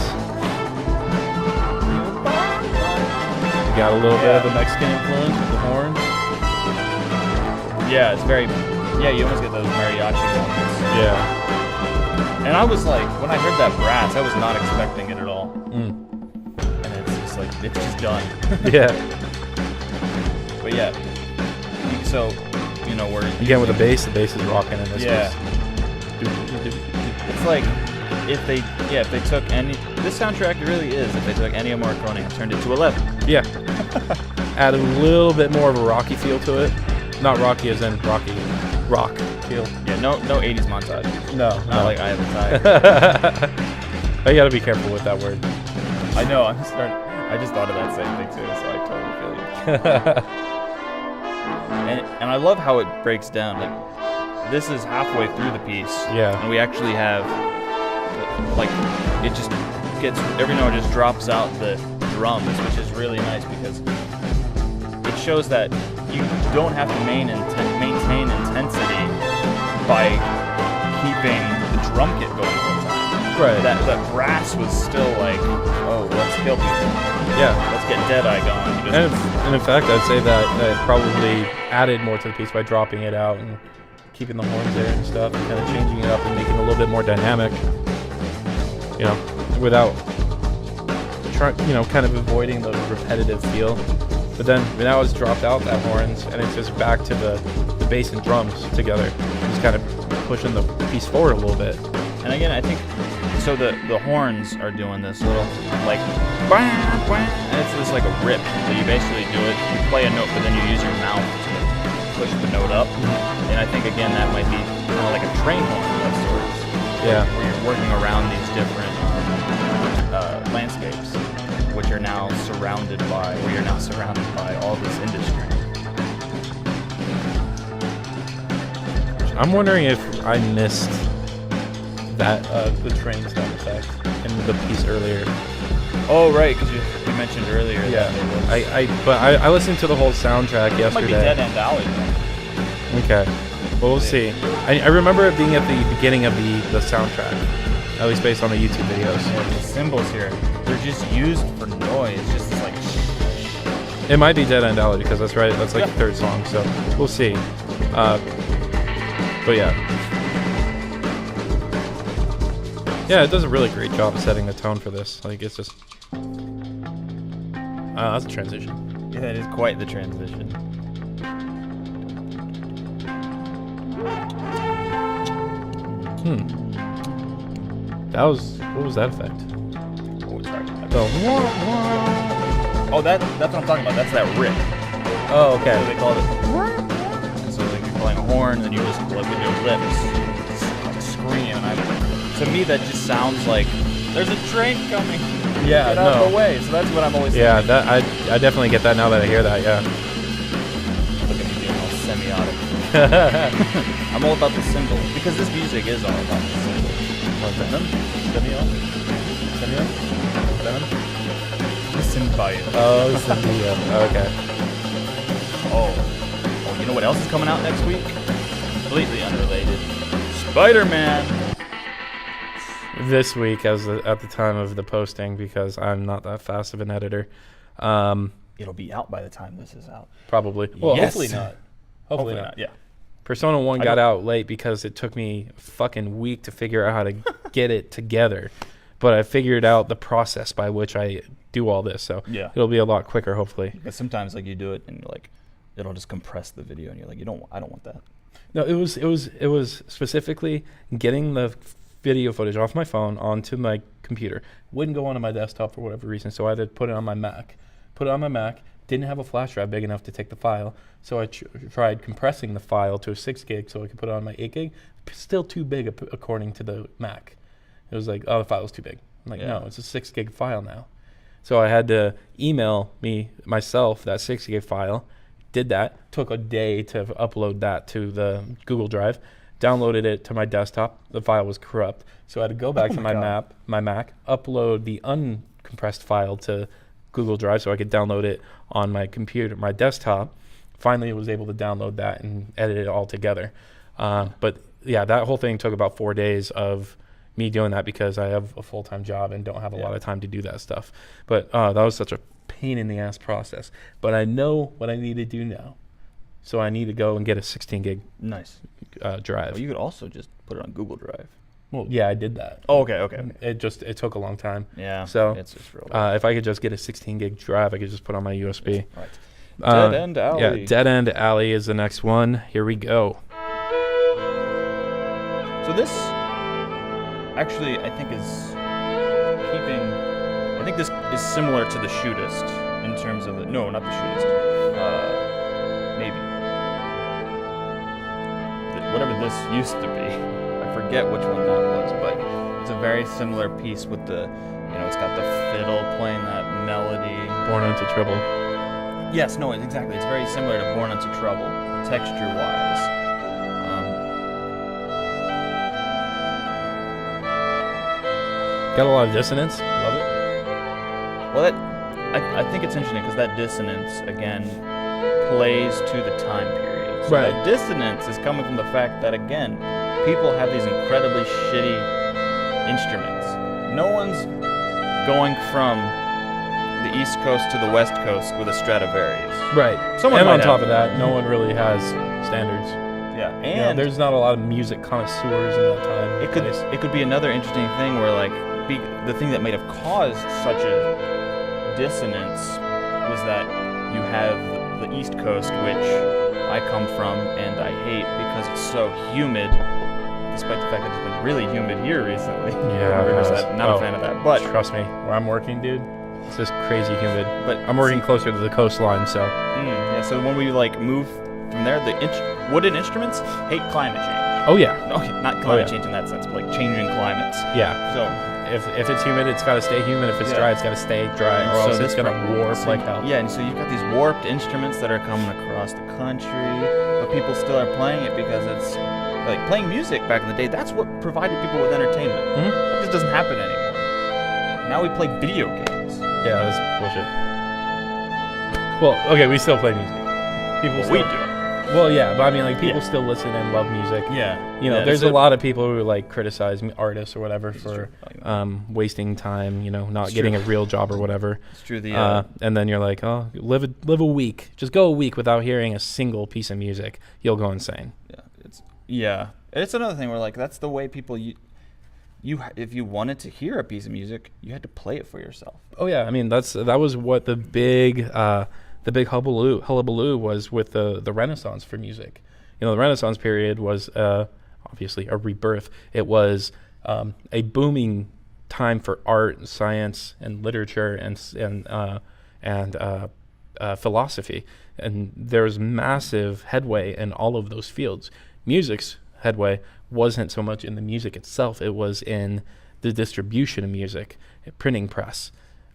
You got a little bit of the Mexican influence with the horns. Yeah, it's very. Yeah, you almost get those mariachi moments. Yeah. And I was like, when I heard that brass, I was not expecting it at all. Mm. And it's just like, it's just done. Yeah. But yeah. So, we're again with the bass is rocking in this. Yeah. It's like if they took this soundtrack really is if they took Ennio Morricone and turned it to 11. Yeah. Add a little bit more of a rocky feel to it. Not rocky as in rock feel. Yeah, no 80s montage. No. Not like I Have a Tiger. You gotta be careful with that word. I know, I just thought of that same thing too, so I totally feel you. and I love how it breaks down. Like this is halfway through the piece. Yeah. And we actually have like it just gets every note just drops out the drums, which is really nice because it shows that you don't have to maintain intensity by keeping the drum kit going all the time. Right. That brass was still like, oh, let's kill people. Yeah. Let's get Deadeye going. And in fact, I'd say that it probably added more to the piece by dropping it out and keeping the horns there and stuff, and kind of changing it up and making it a little bit more dynamic. Without kind of avoiding the repetitive feel. But then now it's dropped out that horns, and it's just back to the bass and drums together, just kind of pushing the piece forward a little bit. And again, I think so. The horns are doing this little like, and it's just like a rip. So you basically do it. You play a note, but then you use your mouth to push the note up. And I think again that might be kind of like a train horn of sorts. Yeah. Where you're working around these different landscapes, which are now surrounded by all this industry. I'm wondering if I missed that the train sound effect in the piece earlier. Oh right, because you mentioned earlier. Yeah. That I listened to the whole soundtrack yesterday. It might be Dead End Alley. Okay. Well, we'll see. I remember it being at the beginning of the soundtrack, at least based on the YouTube videos. Yeah, the cymbals here, they're just used for noise. Just like. It might be Dead End Alley because that's right. That's like the third song. So we'll see. But yeah. Yeah, it does a really great job of setting the tone for this. Like it's just. That's a transition. Yeah, it is quite the transition. What was that effect? Oh, sorry. Oh, that's what I'm talking about. That's that rip. Oh, okay. So they call it. So like you're playing a horn, and then you just like with your lips, like scream. And to me, that just sounds like There's a train coming. Yeah, Get out of the way. So that's what I'm always Yeah, thinking. that I definitely get that now that I hear that. Yeah. Look at me being all semiotic. I'm all about the symbol because this music is all about the symbol. What, Venom? Semio? Venom? The symbiote. Oh, Semio. Okay. Oh, you know what else is coming out next week? Completely unrelated. Spider-Man. This week, at the time of the posting, because I'm not that fast of an editor. It'll be out by the time this is out. Probably. Well, Yes. hopefully not. Hopefully not. Yeah. Persona 1 got out late because it took me a fucking week to figure out how to get it together. But I figured out the process by which I do all this, so Yeah. it'll be a lot quicker, hopefully. Because sometimes like you do it and you're like, it'll just compress the video and you're like, I don't want that. No, it was specifically getting the video footage off my phone onto my computer. Wouldn't go onto my desktop for whatever reason, so I had to put it on my Mac. Put it on my Mac. Didn't have a flash drive big enough to take the file, so I tried compressing the file to a 6 gig so I could put it on my 8 gig. Still too big according to the Mac. It was like, oh, the file was too big. I'm like, no, it's a 6 gig file now. So I had to email myself that 6 gig file. Did that. Took a day to upload that to the Google Drive. Downloaded it to my desktop. The file was corrupt, so I had to go back to my Mac, upload the uncompressed file to Google Drive so I could download it on my computer, my desktop. Finally, was able to download that and edit it all together. But yeah, that whole thing took about 4 days of me doing that because I have a full-time job and don't have a lot of time to do that stuff. But that was such a pain in the ass process. But I know what I need to do now. So I need to go and get a 16 gig drive. Well, you could also just put it on Google Drive. Well, yeah, I did that. Oh, okay. It took a long time. Yeah. So it's real. if I could just get a 16 gig drive, I could just put on my USB. Right. Dead End Alley. Yeah, Dead End Alley is the next one. Here we go. So this actually, I think this is similar to the Shootist in terms of no, not the Shootist. Maybe whatever this used to be. I forget which one that was, but it's a very similar piece with the, it's got the fiddle playing that melody. Born Unto Trouble. Yes, no, exactly. It's very similar to Born Unto Trouble, texture-wise. Got a lot of dissonance. Love it. Well, I think it's interesting because that dissonance, again, plays to the time period. So Right. that dissonance is coming from the fact that, again, people have these incredibly shitty instruments. No one's going from the East Coast to the West Coast with a Stradivarius. Right. Someone and might on top have. of that, no one really has standards. Yeah, And there's not a lot of music connoisseurs in that time. it could be another interesting thing where the thing that may have caused such a dissonance was that you have the East Coast, which I come from and I hate because it's so humid, despite the fact that it's been really humid here recently. Yeah, Not a fan of that. But trust me, where I'm working, dude, it's just crazy humid. But I'm working closer to the coastline, so so when we move from there, the wooden instruments hate climate change. oh yeah, Okay, not climate change in that sense, but changing climates. yeah. So If it's humid, it's got to stay humid. If it's dry, it's got to stay dry, And or else so it's gonna warp like hell. Yeah, and so you've got these warped instruments that are coming across the country, but people still are playing it because it's like playing music back in the day. That's what provided people with entertainment. Mhm. That just doesn't happen anymore. Now we play video games. Yeah, that's bullshit. Well, okay, we still play music. People Well, still, we do. Well, yeah, but I mean, like people Yeah. still listen and love music. Yeah, There's a lot of people who criticize artists or whatever This is for true. wasting time, not It's getting true. a real job or whatever. It's true. And then you're like, oh, live a week. Just go a week without hearing a single piece of music. You'll go insane. It's another thing where that's the way people if you wanted to hear a piece of music, you had to play it for yourself. Oh yeah, I mean that was what the big hullabaloo was with the Renaissance for music. The Renaissance period was obviously a rebirth. It was a booming time for art and science and literature and philosophy, and there's massive headway in all of those fields. Music's headway wasn't so much in the music itself; it was in the distribution of music, printing press.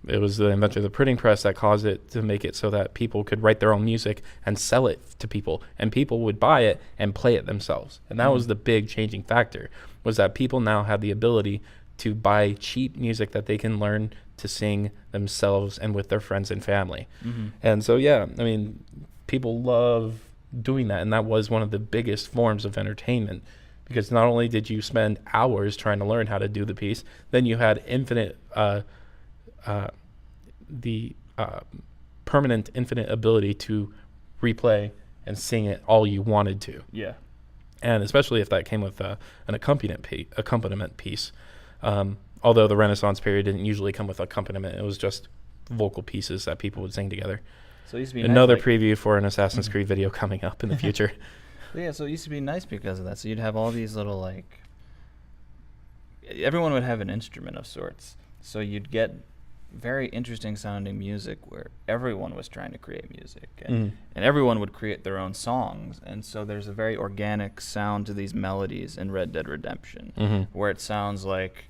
It was the inventor of the printing press that caused it to make it so that people could write their own music and sell it to people, and people would buy it and play it themselves. And that was the big changing factor, was that people now have the ability to buy cheap music that they can learn to sing themselves and with their friends and family. And so, yeah, I mean, people love doing that, and that was one of the biggest forms of entertainment, because not only did you spend hours trying to learn how to do the piece, then you had permanent infinite ability to replay and sing it all you wanted to. Yeah. And especially if that came with an accompaniment piece. Although the Renaissance period didn't usually come with accompaniment, it was just vocal pieces that people would sing together. So it used to be another nice, preview for an Assassin's Creed video coming up in the future. Yeah, so it used to be nice because of that. So you'd have all these little, like, everyone would have an instrument of sorts. So you'd get very interesting sounding music where everyone was trying to create music, and everyone would create their own songs. And so there's a very organic sound to these melodies in Red Dead Redemption, where it sounds like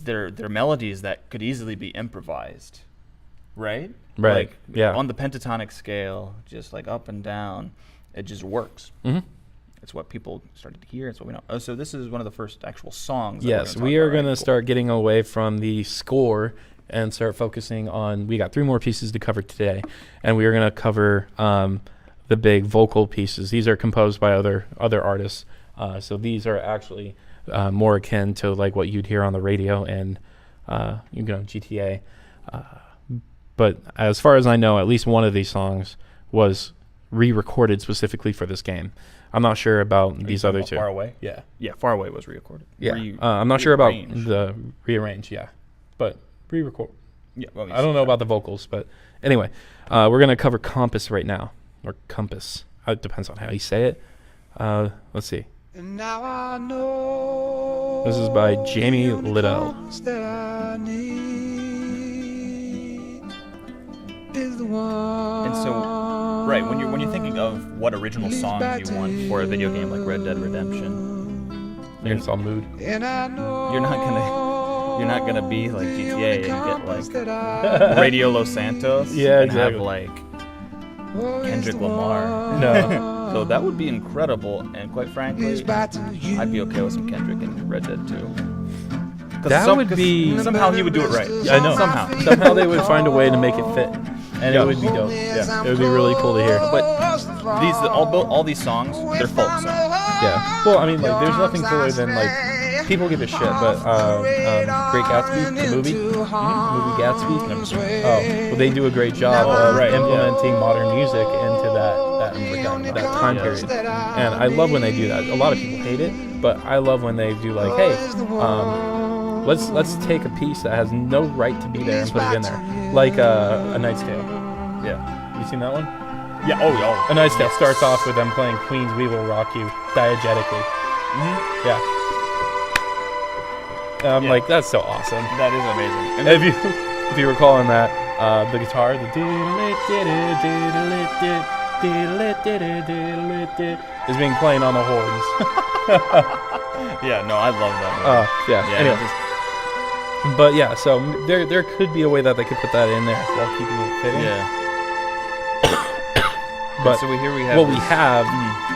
they're melodies that could easily be improvised, right? Right. Like, yeah. On the pentatonic scale, just like up and down, it just works. It's what people started to hear. It's what we know. Oh, so this is one of the first actual songs. Yes, we are going to start getting away from the score and start focusing on. We got 3 more pieces to cover today, and we are going to cover the big vocal pieces. These are composed by other artists, so these are actually more akin to like what you'd hear on the radio and GTA. But as far as I know, at least one of these songs was re-recorded specifically for this game. I'm not sure about these other 2. Far Away? Yeah. Yeah, Far Away was re-recorded. Yeah. I'm not sure about the rearrange, but re-record. Yeah. Well, I don't know about the vocals, but anyway, we're going to cover Compass right now, or Compass. It depends on how you say it. Let's see. And now I know this is by Jamie Liddell. And so, right, when you're thinking of what original songs you want for a video game like Red Dead Redemption, It's all mood. you're not gonna be like GTA and get like Radio Los Santos and have like Kendrick Lamar. No. So that would be incredible, and quite frankly, I'd be okay with some Kendrick in Red Dead 2. That would be... Somehow he would do it right. I know. Somehow they would find a way to make it fit. And it would be dope. Yeah. It would be really cool to hear. But all these songs, they're folk songs. Yeah. Well, I mean, like, there's nothing cooler than, like, people give a shit, but Great Gatsby, the movie, movie Gatsby. Well, they do a great job of implementing modern music into that time period. And I love when they do that. A lot of people hate it, but I love when they do, like, hey, let's take a piece that has no right to be there and put it in there, like A Knight's Tale. Yeah. You seen that one? Yeah. Oh, yeah. A Knight's Tale starts off with them playing Queen's "We Will Rock You" diegetically. Yeah. Like, that's so awesome. That is amazing. And if you recall in that, the guitar, the is being playing on the horns. Yeah, no, I love that. Yeah. Anyway. But yeah, so there could be a way that they could put that in there while keeping it fitting. Yeah. But so we have what we have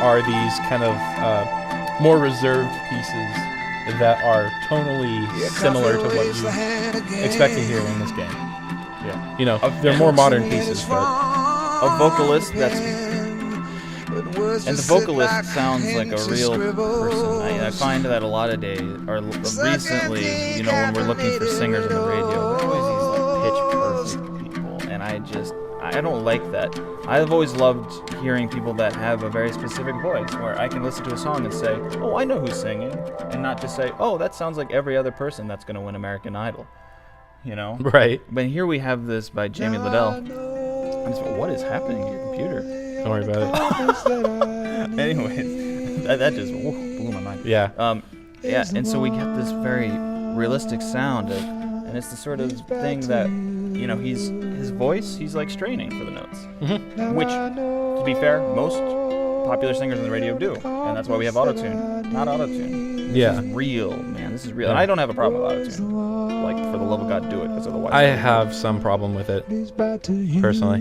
are these kind of more reserved pieces that are tonally similar to what you expect to hear in this game. Yeah. You know, they're more modern pieces, but a vocalist and the vocalist sounds like a real person. I find that a lot of days, or recently, you know, when we're looking for singers on the radio, there are always these like pitch perfect people, and I don't like that. I've always loved hearing people that have a very specific voice, where I can listen to a song and say, oh, I know who's singing, and not just say, oh, that sounds like every other person that's going to win American Idol. You know? Right. But here we have this by Jamie Liddell. And it's, what is happening to your computer? Don't worry about it. Anyways, that just blew my mind. Yeah. Yeah, and so we get this very realistic sound, and it's the sort of thing that, you know, his voice, he's like straining for the notes. Which, to be fair, most popular singers on the radio do, and that's why we have autotune, not autotune. Yeah. Real, man. This is real. Yeah. And I don't have a problem with autotune. Like, for the love of God, do it, because otherwise... I have some problem with it, personally.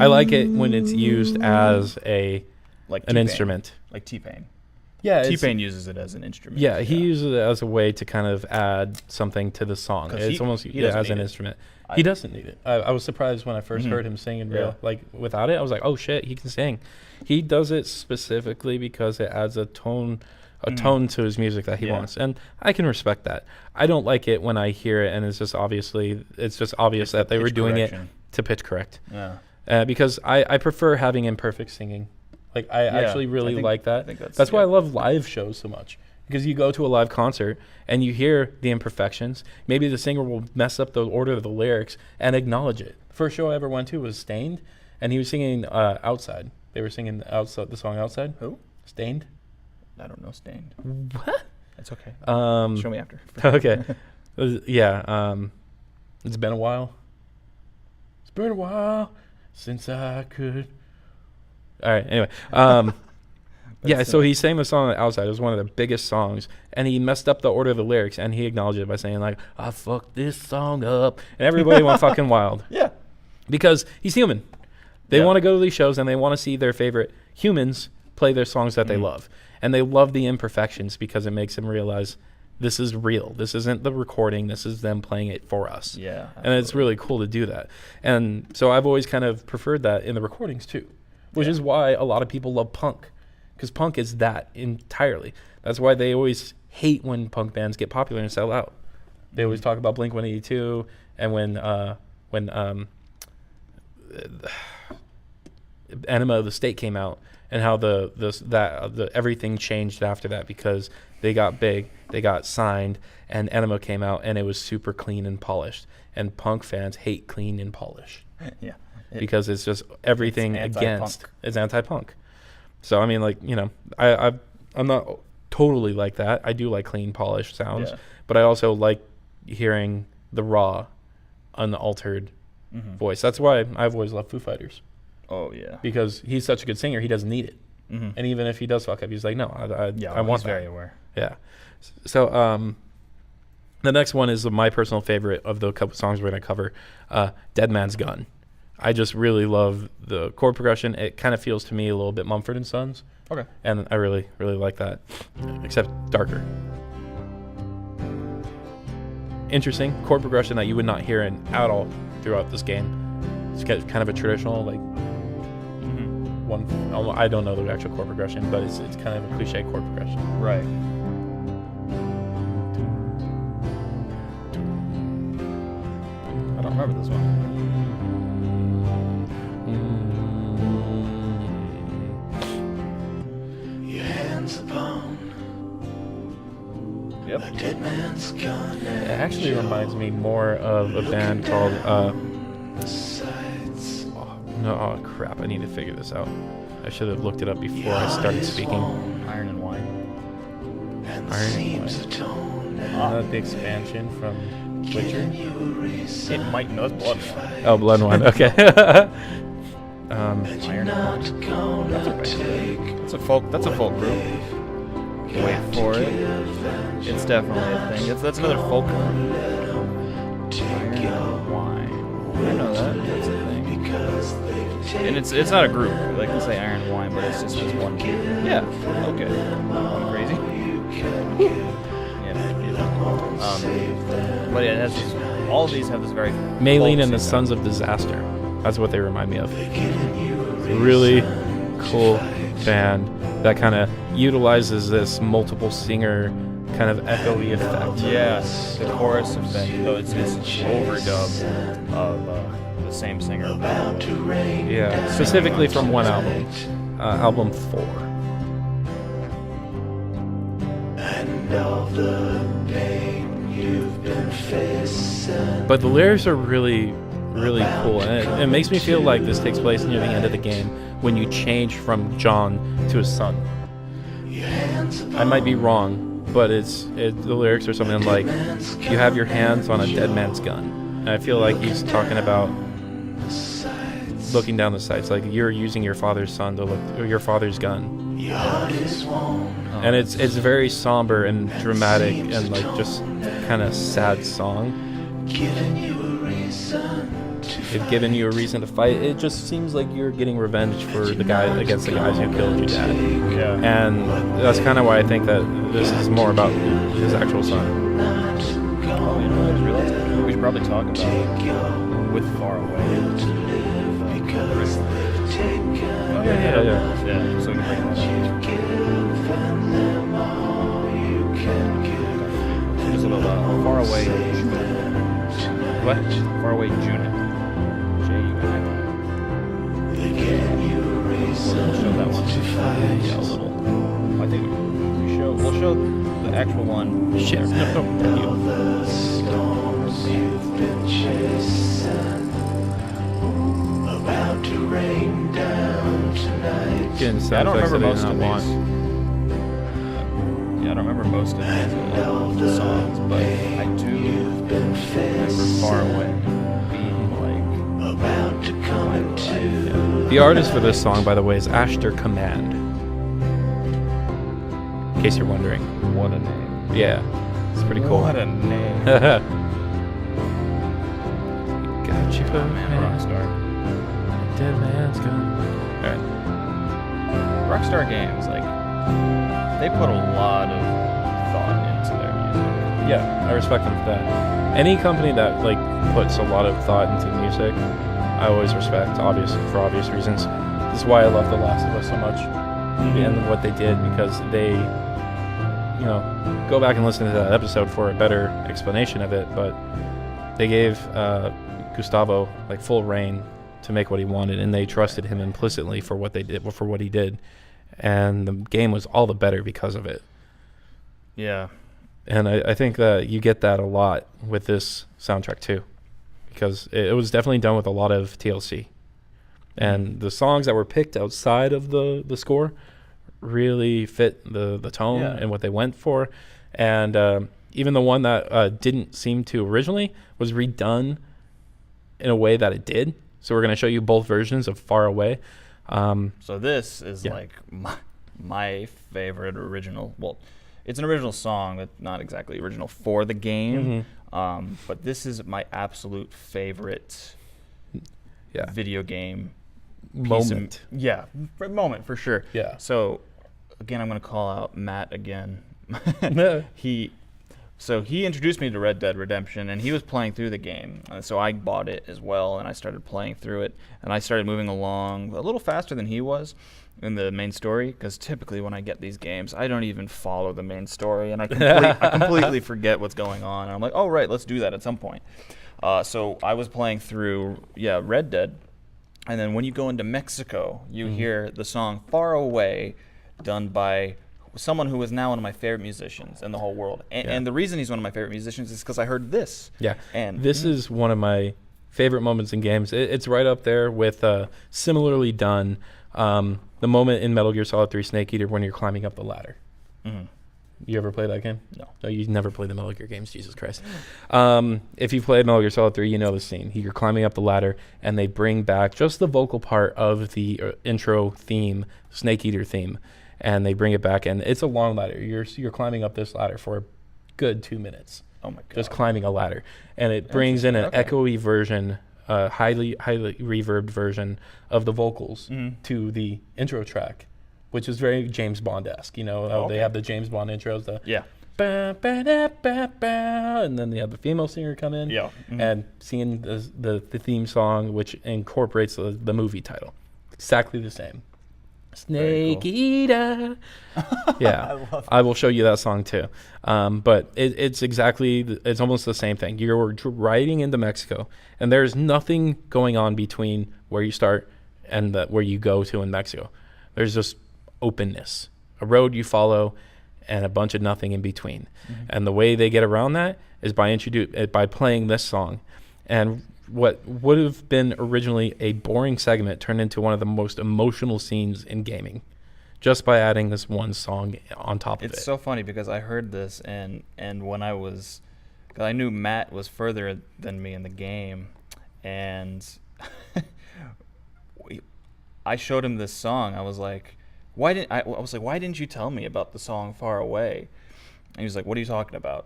I like it when it's used as an T-Pain. instrument. Like T-Pain. Yeah, T-Pain uses it as an instrument. Yeah, he uses it as a way to kind of add something to the song. It's almost as an instrument. He doesn't need it. I was surprised when I first heard him sing in real. Like, without it, I was like, oh shit, he can sing. He does it specifically because it adds a tone to his music that he wants, and I can respect that. I don't like it when I hear it and it's just obvious that they were doing it to pitch correct. Yeah. Because I prefer having imperfect singing. Like, I actually really like that. That's why I love live shows so much. Because you go to a live concert and you hear the imperfections. Maybe the singer will mess up the order of the lyrics and acknowledge it. The first show I ever went to was Stained, and he was singing Outside. They were singing the song Outside. Who? Stained. I don't know Stained. What? That's okay. Show me after. Okay. Yeah. It's been a while. It's been a while since I could. All right. Anyway. Yeah, so he sang the song Outside. It was one of the biggest songs, and he messed up the order of the lyrics, and he acknowledged it by saying, like, I fucked this song up, and everybody went fucking wild. Yeah. Because he's human. They want to go to these shows, and they want to see their favorite humans play their songs that they love, and they love the imperfections because it makes them realize this is real. This isn't the recording. This is them playing it for us. Yeah, absolutely. And it's really cool to do that. And so I've always kind of preferred that in the recordings, too, which is why a lot of people love punk. Because punk is that entirely. That's why they always hate when punk bands get popular and sell out. They always talk about Blink-182 and when Enema of the State came out and how the everything changed after that because they got big, they got signed, and Enema came out and it was super clean and polished. And punk fans hate clean and polished. Yeah. Because it's just everything against. It's anti-punk. So, I mean, like, you know, I'm not totally like that. I do like clean, polished sounds. But I also like hearing the raw, unaltered voice. That's why I've always loved Foo Fighters. Oh, yeah. Because he's such a good singer, he doesn't need it. And even if he does fuck up, he's like, no, I want that. Very aware. Yeah. So, the next one is my personal favorite of the couple songs we're going to cover, Dead Man's Gun. I just really love the chord progression. It kind of feels to me a little bit Mumford & Sons. Okay. And I really, really like that, except darker. Interesting chord progression that you would not hear at all throughout this game. It's kind of a traditional, like, one. I don't know the actual chord progression, but it's kind of a cliche chord progression. Right. I don't remember this one. Yep. It actually reminds me more of a band called oh crap, I need to figure this out. I should have looked it up before I started speaking. Iron and Wine. Iron and Wine. Isn't that the expansion from Witcher? It might know it's Blood and Wine. Oh, Blood and Wine, okay. Iron and Wine. That's a folk group. Wait for it. It's definitely a thing. That's another folk group. Iron and Wine. I know that. That's a thing. And it's not a group. Like they say Iron and Wine, but it's just this one group. Yeah. Okay. I'm crazy. Yeah. But yeah, it has this, all of these have this very. Maylene and the Sons of Disaster. That's what they remind me of. Really cool band that kind of utilizes this multiple singer kind of echoey effect. Yeah, the chorus effect, though it's overdub of the same singer. Yeah, specifically from one album, album 4. But the lyrics are really, really cool, and it makes me feel like this takes place near the end of the game when you change from John to his son. I might be wrong, but the lyrics are something like, you have your hands on a dead man's gun. And I feel like he's talking about looking down the sights, like you're using your father's son to look, or your father's gun. And it's very somber and dramatic and like just kind of sad song. They've given you a reason to fight. It just seems like you're getting revenge for the guy against the guys who killed your dad. Yeah. And that's kind of why I think that this is more about his actual son. Oh, you know, I just realized we should probably talk about With Far Away. Oh, yeah. Yeah, so we can bring that up. Just a little Far Away. What? Far Away June. We'll show that one. Yeah, a little. I think we'll show the actual one. Shit. No, thank you. About to rain down tonight. Getting Yeah, I don't remember most of want. these. Yeah, I don't remember most of these songs, but I do remember Far Away being like About to come to. The artist for this song, by the way, is Ashter Command. In case you're wondering. What a name. Yeah, it's pretty cool. What a name. Got you, Oh, man, Rockstar. Dead man's gone. Alright. Rockstar Games, like, they put a lot of thought into their music. Yeah, I respect them for that. Any company that like puts a lot of thought into music, I always respect, obviously, for obvious reasons. This is why I love The Last of Us so much and what they did, because they, you know, go back and listen to that episode for a better explanation of it, but they gave Gustavo like full reign to make what he wanted, and they trusted him implicitly for what they did, for what he did, and the game was all the better because of it. Yeah. And I think that you get that a lot with this soundtrack too, because it was definitely done with a lot of TLC. And the songs that were picked outside of the score really fit the tone and what they went for. And even the one that didn't seem to originally was redone in a way that it did. So we're going to show you both versions of Far Away. So this is like my favorite original. Well, it's an original song, but not exactly original for the game. Mm-hmm. But this is my absolute favorite video game moment. Moment for sure. Yeah. So again, I'm going to call out Matt again. He introduced me to Red Dead Redemption, and he was playing through the game. So I bought it as well, and I started playing through it, and I started moving along a little faster than he was in the main story, because typically when I get these games, I don't even follow the main story, and I completely forget what's going on. And I'm like, oh, right, let's do that at some point. So I was playing through, Red Dead, and then when you go into Mexico, you hear the song Far Away, done by someone who is now one of my favorite musicians in the whole world. And the reason he's one of my favorite musicians is because I heard this. Yeah. And this is one of my favorite moments in games. It's right up there with similarly done the moment in Metal Gear Solid 3 Snake Eater when you're climbing up the ladder. Mm-hmm. You ever play that game? No. Oh, you never played the Metal Gear games? Jesus Christ. If you've played Metal Gear Solid 3, you know the scene. You're climbing up the ladder, and they bring back just the vocal part of the intro theme, Snake Eater theme, and they bring it back, and it's a long ladder. You're climbing up this ladder for a good 2 minutes. Oh, my God. Just climbing a ladder. And it brings in an echoey version, highly reverbed version of the vocals to the intro track, which is very James Bond-esque. You know, they have the James Bond intros. Ba, ba, da, ba, ba, and then they have the female singer come in and singing the theme song, which incorporates the movie title. Exactly the same. Snake Eater. Yeah, I will show you that song too. But it's almost the same thing. You're riding into Mexico, and there's nothing going on between where you start and where you go to in Mexico. There's just openness, a road you follow, and a bunch of nothing in between. And the way they get around that is by playing this song. And what would have been originally a boring segment turned into one of the most emotional scenes in gaming, just by adding this one song on top of it. It's so funny because I heard this, and when because I knew Matt was further than me in the game, and I showed him this song. I was like, why didn't you tell me about the song Far Away? And he was like, what are you talking about?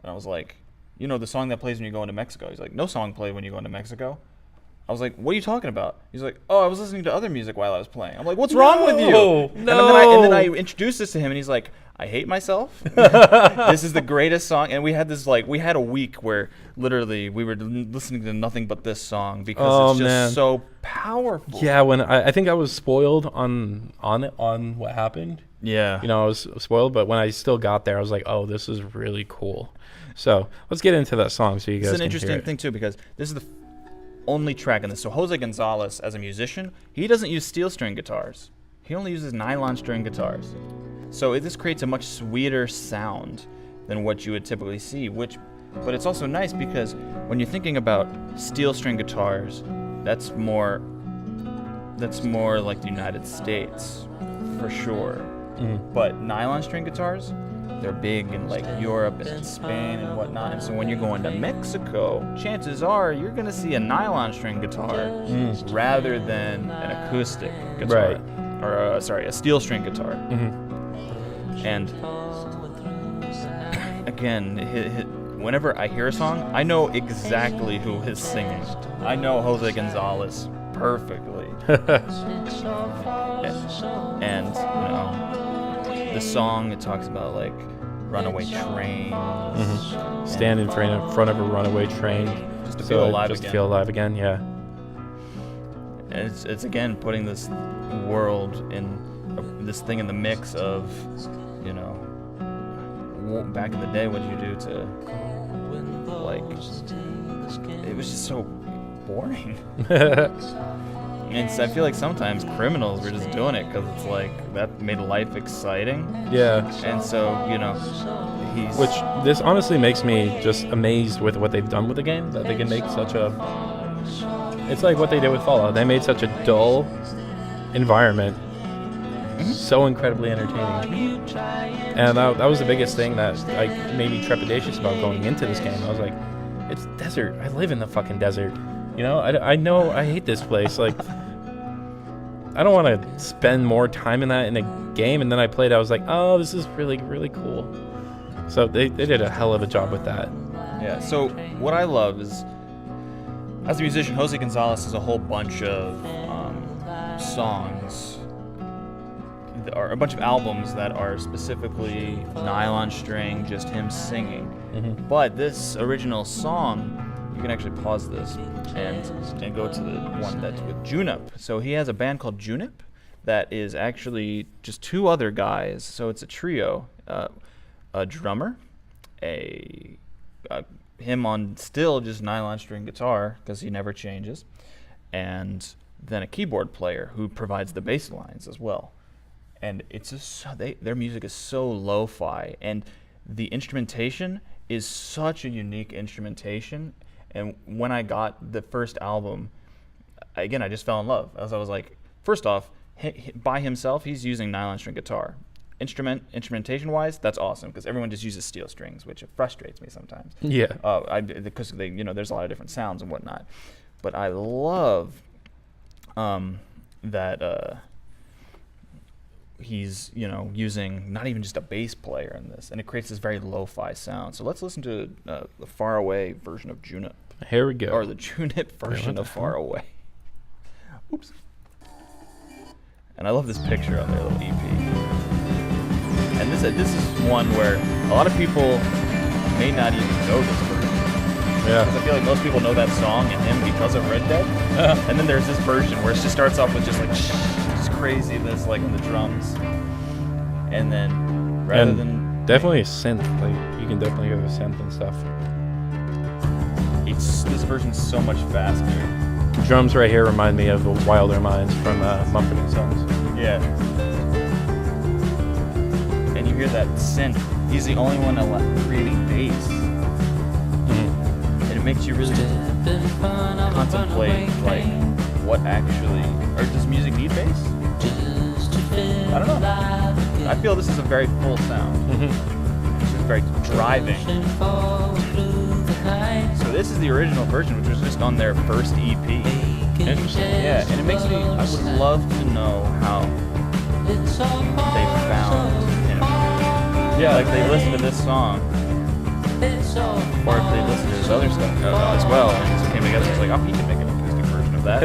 And I was like, you know, the song that plays when you go into Mexico. He's like, no song played when you go into Mexico. I was like, what are you talking about? He's like, oh, I was listening to other music while I was playing. I'm like, what's wrong with you? No. And then I introduced this to him, and he's like, I hate myself. This is the greatest song. And we had a week where literally we were listening to nothing but this song because it's just so powerful. Yeah, when I think I was spoiled on what happened. Yeah. You know, I was spoiled, but when I still got there, I was like, oh, this is really cool. So let's get into that song so you guys can hear it. It's an interesting thing, too, because this is the only track in this. So Jose Gonzalez, as a musician, he doesn't use steel string guitars. He only uses nylon string guitars. So this creates a much sweeter sound than what you would typically see, but it's also nice because when you're thinking about steel string guitars, that's more like the United States, for sure. Mm-hmm. But nylon string guitars, they're big in like Europe and Spain and whatnot. And so when you're going to Mexico, chances are you're going to see a nylon string guitar rather than an acoustic guitar. Right. Or, a steel string guitar. Mm-hmm. And again, whenever I hear a song, I know exactly who is singing. I know Jose Gonzalez perfectly. And, you know, the song, it talks about, like, runaway trains. Mm-hmm. Stand in front of a runaway train. Just to feel alive again. Just to feel alive again, yeah. And it's again, putting this world in, this thing in the mix of, you know, back in the day, what did you do to, like, it was just so boring. And I feel like sometimes criminals were just doing it because it's like that made life exciting. Yeah. And so, you know, which this honestly makes me just amazed with what they've done with the game, that they can make such a, it's like what they did with Fallout. They made such a dull environment so incredibly entertaining. And that was the biggest thing that like made me trepidatious about going into this game. I was like, it's desert. I live in the fucking desert. You know, I know I hate this place. Like, I don't want to spend more time in that in a game. And then I played, I was like, oh, this is really, really cool. So they did a hell of a job with that. Yeah, so what I love is, as a musician, Jose Gonzalez has a whole bunch of songs, or a bunch of albums that are specifically nylon string, just him singing. Mm-hmm. But this original song, you can actually pause this and go to the one that's with Junip. So he has a band called Junip that is actually just two other guys. So it's a trio, a drummer, him on still just nylon string guitar because he never changes, and then a keyboard player who provides the bass lines as well. And it's just their music is so lo-fi, and the instrumentation is such a unique instrumentation. And when I got the first album, again, I just fell in love. As I was like, first off, by himself, he's using nylon string guitar. Instrumentation-wise, that's awesome because everyone just uses steel strings, which frustrates me sometimes. Yeah. Because there's a lot of different sounds and whatnot. But I love that he's using not even just a bass player in this, and it creates this very lo-fi sound. So let's listen to the Far Away version of Junip. Here we go. Or the Junip version of Far Away. Oops. And I love this picture on their little EP. And this is one where a lot of people may not even know this version. Yeah. Because I feel like most people know that song and him because of Red Dead. And then there's this version where it just starts off with just like just craziness, like in the drums. And then definitely a synth. Like you can definitely hear the synth and stuff. This version's so much faster. The drums right here remind me of the Wilder Minds from Mumford & Sons. Yeah. And you hear that synth. He's the only one creating bass. Mm-hmm. And it makes you really contemplate, like, what actually... Or does music need bass? I don't know. I feel this is a very full sound. Mm-hmm. This is very driving. So this is the original version, which was just on their first EP. Interesting. Yeah, and it makes me. I would love to know how they found him. Yeah. Like they listened to this song, or if they listened to his other stuff as well, and it just came together. It's like, oh, he can make an acoustic version of that.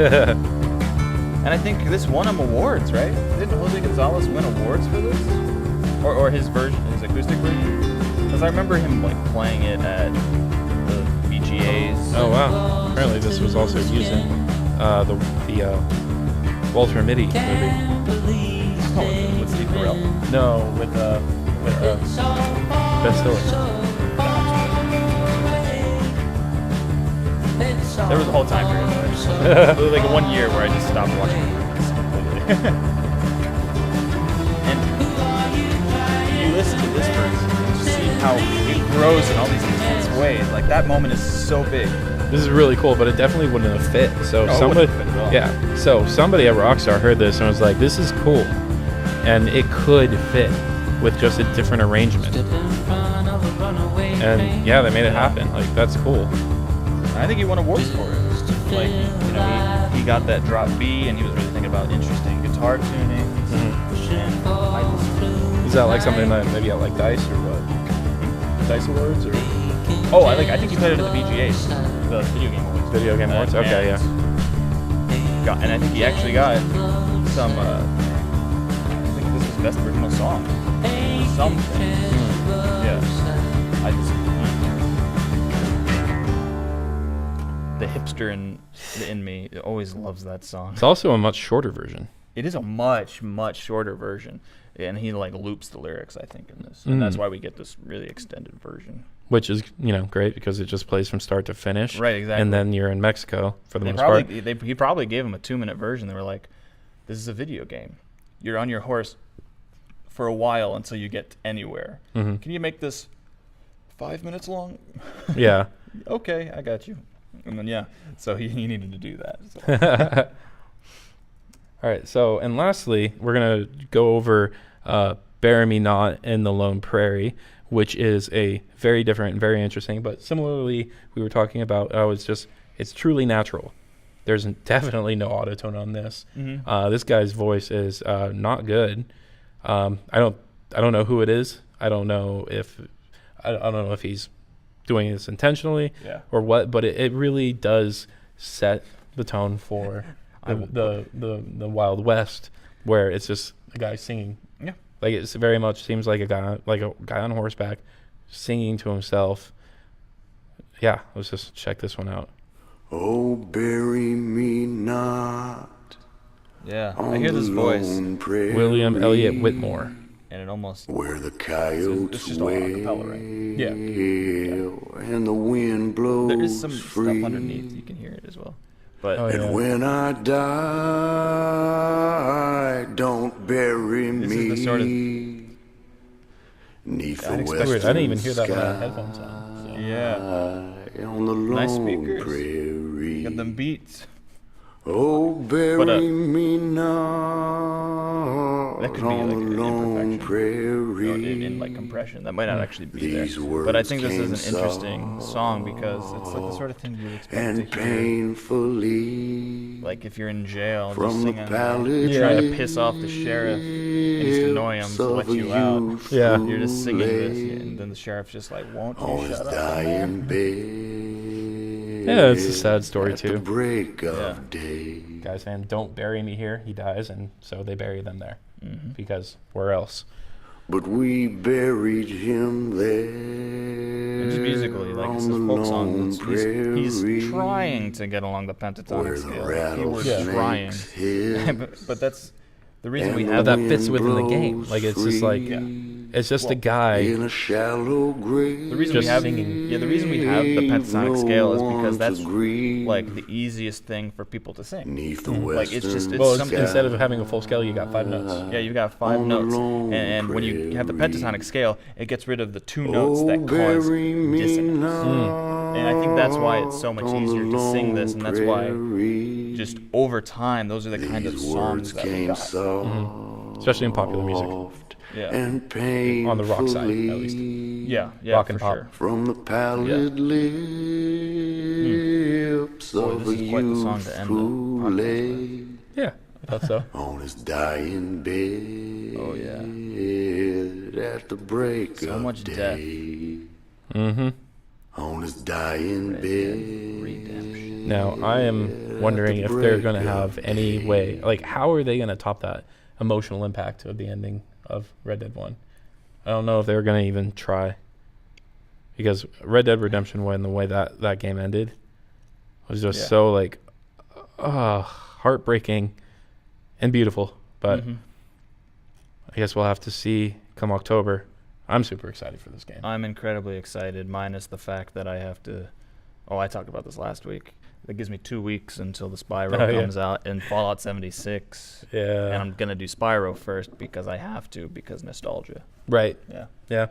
And I think this won him awards, right? Didn't Jose Gonzalez win awards for this, or his version, his acoustic version? Because I remember him like playing it at the VGAs. Oh wow! Apparently, this was also used in the Walter Mitty movie. Oh, with Steve Carell. No, with Ben Stiller. There was a whole time period where there was like 1 year where I just stopped watching movies completely. And you listen to this version and just see how it grows in all these intense ways. Like that moment is so big. This is really cool, but it definitely wouldn't have fit. So No, it somebody, wouldn't fit at all. yeah. So somebody at Rockstar heard this and was like, "This is cool," and it could fit with just a different arrangement. And yeah, they made it happen. Like that's cool. I think he won awards for it. Like, you know, he got that drop B, and he was really thinking about interesting guitar tuning. And I just, Is that like something that maybe at like Dice or what? Dice Awards or I think he played it at the VGAs, the video game awards. Video Game Awards? Okay, yeah. And I think he actually got some. I think this was best original song. Something. Yeah. I just. The hipster in me always loves that song. It's also a much shorter version. It is a much, much shorter version. And he like loops the lyrics, I think, in this. And that's why we get this really extended version. Which is, great because it just plays from start to finish. Right, exactly. And then you're in Mexico for the most part. He probably gave him a 2-minute version. They were like, this is a video game. You're on your horse for a while until you get anywhere. Mm-hmm. Can you make this 5 minutes long? Yeah. Okay, I got you. And then, so he needed to do that. So. All right. So, and lastly, we're going to go over Bury Me Not in the Lone Prairie, which is a very different and very interesting, but similarly, we were talking about, it's truly natural. There's definitely no autotune on this. Mm-hmm. This guy's voice is not good. I don't know who it is. I don't know if he's doing this intentionally or what, but it really does set the tone for the Wild West, where it's just a guy singing. Yeah. Like it very much seems like a guy on horseback singing to himself. Yeah, let's just check this one out. Oh, bury me not. Yeah, I hear this voice, William Elliott Whitmore. and it almost Where the coyotes it's just all a cappella, right? Yeah. and the wind blows There is some free. stuff underneath. You can hear it as well. But Oh, yeah. And when I die, don't bury This me is the sort of- neath the unexpected. Weird. I western didn't even hear that when I had sky headphones on. So. yeah, on the Nice lone speakers. prairie. got them beats. Oh, bury But, me not That could be on like the an lone imperfection. prairie. In like compression. That might not actually be These there. But I words think this came is an interesting song because it's like the sort of thing you would expect and to hear. painfully Like if you're in jail, just from the singing, pallid trying to piss off the sheriff and just annoy him to let you out. Yeah. You're just singing this, and then the sheriff's just like, "Won't on you his shut up?" dying bed. Yeah, it's a sad story at the too. break of Yeah. day. Guys, man, don't bury me here. He dies, and so they bury them there. Mhm. Because where else? But we buried him there. And just musically, like it's a on the folk song. lone He's prairie, trying to get along the pentatonic where the scale. Keyword trying. rattlesnakes hiss. but that's the reason we and have But the that fits wind within the game. blows Like it's just like free it's just a Well, guy. in a shallow grave. The reason we Just have singing. the reason we have the pentatonic scale is because that's like like the easiest thing for people to sing. neath the Like, it's just- western it's Well, some- instead of having a full scale, you got 5 notes. Yeah, you've got 5 on the notes, lone and when you have the prairie. pentatonic scale, it gets rid of the 2 notes that cause bury me dissonance. not And I think that's why it's so much on the easier to sing this, and that's why prairie. just over time, those are the kind of These songs words that we came got. soft Especially in popular music. Yeah. and painfully. On the rock side, at least. Yeah, Rock for and pop. sure. From the pallid lips Boy, of this a is quite the song to end the youthful podcast with. lady Yeah, I thought so. on his dying bed. Oh, yeah. At the break So of much day. death. Mm-hmm. On his dying Red bed. Dead Redemption. Now, I am wondering if they're going to have any way, like, how are they going to top that emotional impact of the ending of Red Dead 1? I don't know if they're going to even try. Because Red Dead Redemption 1, the way that game ended, was just so, like, heartbreaking and beautiful. But I guess we'll have to see come October. I'm super excited for this game. I'm incredibly excited, minus the fact that I have to. Oh, I talked about this last week. That gives me 2 weeks until the Spyro comes out in Fallout 76. Yeah. And I'm going to do Spyro first because I have to, because nostalgia. Right. Yeah. Yeah.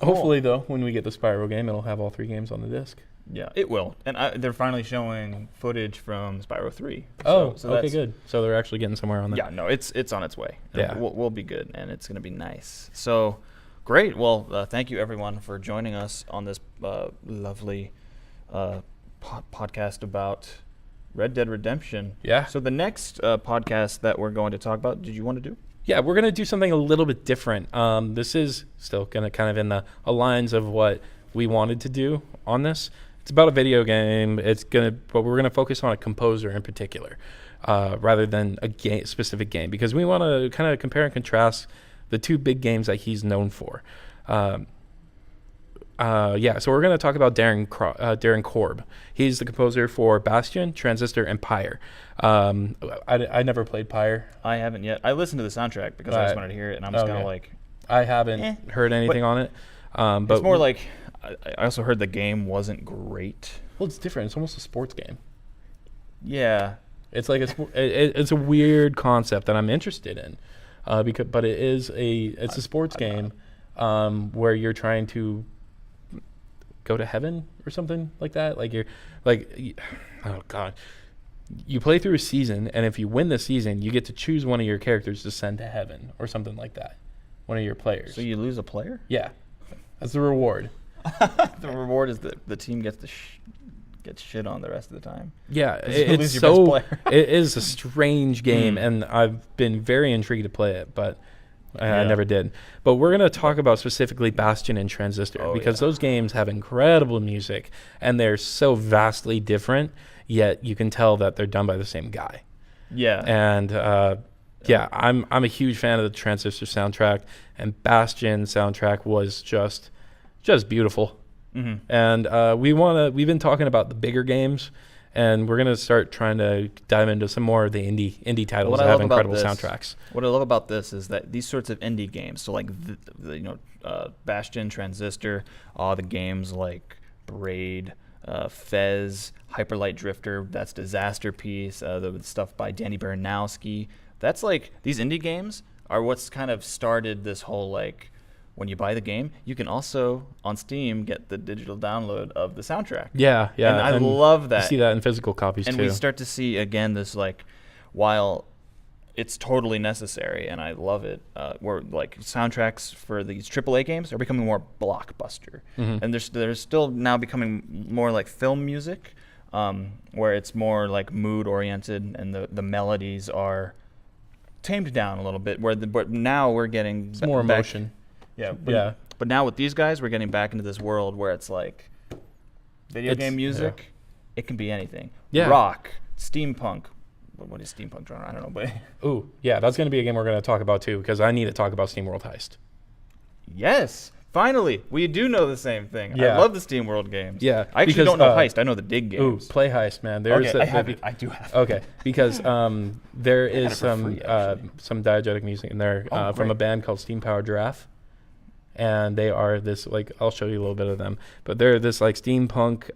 Cool. Hopefully, though, when we get the Spyro game, it'll have all 3 games on the disc. Yeah, it will. And they're finally showing footage from Spyro 3. So okay, that's good. So they're actually getting somewhere on that. Yeah, no, it's on its way. Yeah. We'll be good, and it's going to be nice. So, great. Well, thank you, everyone, for joining us on this lovely podcast about Red Dead Redemption. Yeah. So the next podcast that we're going to talk about, did you want to do? Yeah, we're going to do something a little bit different. This is still going to kind of in the lines of what we wanted to do on this. It's about a video game. But we're going to focus on a composer in particular, rather than a specific game, because we want to kind of compare and contrast the 2 big games that he's known for. So we're going to talk about Darren Korb. He's the composer for Bastion, Transistor, and Pyre. I never played Pyre. I haven't yet. I listened to the soundtrack because I just wanted to hear it, and I'm just kind of like... I haven't heard anything on it. But it's more like... I also heard the game wasn't great. Well, it's different. It's almost a sports game. Yeah. It's like it's a weird concept that I'm interested in, but it's a sports game where you're trying to go to heaven or something like that. Like oh god, you play through a season, and if you win the season, you get to choose one of your characters to send to heaven or something like that. One of your players. So you lose a player? Yeah, that's the reward. The reward is that the team gets gets shit on the rest of the time. Yeah, it's so it is a strange game, and I've been very intrigued to play it, but I never did. But we're going to talk about specifically Bastion and Transistor, because those games have incredible music, and they're so vastly different, yet you can tell that they're done by the same guy. Yeah. And I'm a huge fan of the Transistor soundtrack, and Bastion soundtrack was just beautiful. And we've been talking about the bigger games, and we're gonna start trying to dive into some more of the indie titles that have incredible soundtracks. What I love about this is that these sorts of indie games, so like Bastion, Transistor, all the games like Braid, Fez, Hyperlight Drifter, that's Disaster Piece, the stuff by Danny Baranowski. That's like, these indie games are what's kind of started this whole like, when you buy the game, you can also, on Steam, get the digital download of the soundtrack. Yeah. And I love that. You see that in physical copies, and too. And we start to see, again, this, like, while it's totally necessary, and I love it, where, like, soundtracks for these AAA games are becoming more blockbuster. And they're still now becoming more like film music, where it's more, like, mood-oriented, and the melodies are tamed down a little bit, but now we're getting... It's more emotion. Yeah, but now with these guys, we're getting back into this world where it's like video game music. It can be anything. Yeah. Rock, steampunk. What is steampunk genre? I don't know, but ooh, yeah, that's going to be a game we're going to talk about too, because I need to talk about SteamWorld Heist. Yes, finally, we do know the same thing. Yeah. I love the SteamWorld games. Yeah, I actually don't know Heist. I know the Dig games. Ooh, play Heist, man. I do have. Okay, because there is some diegetic music in there from a band called Steam Power Giraffe. And they are this, like, I'll show you a little bit of them, but they're this, like, steampunk,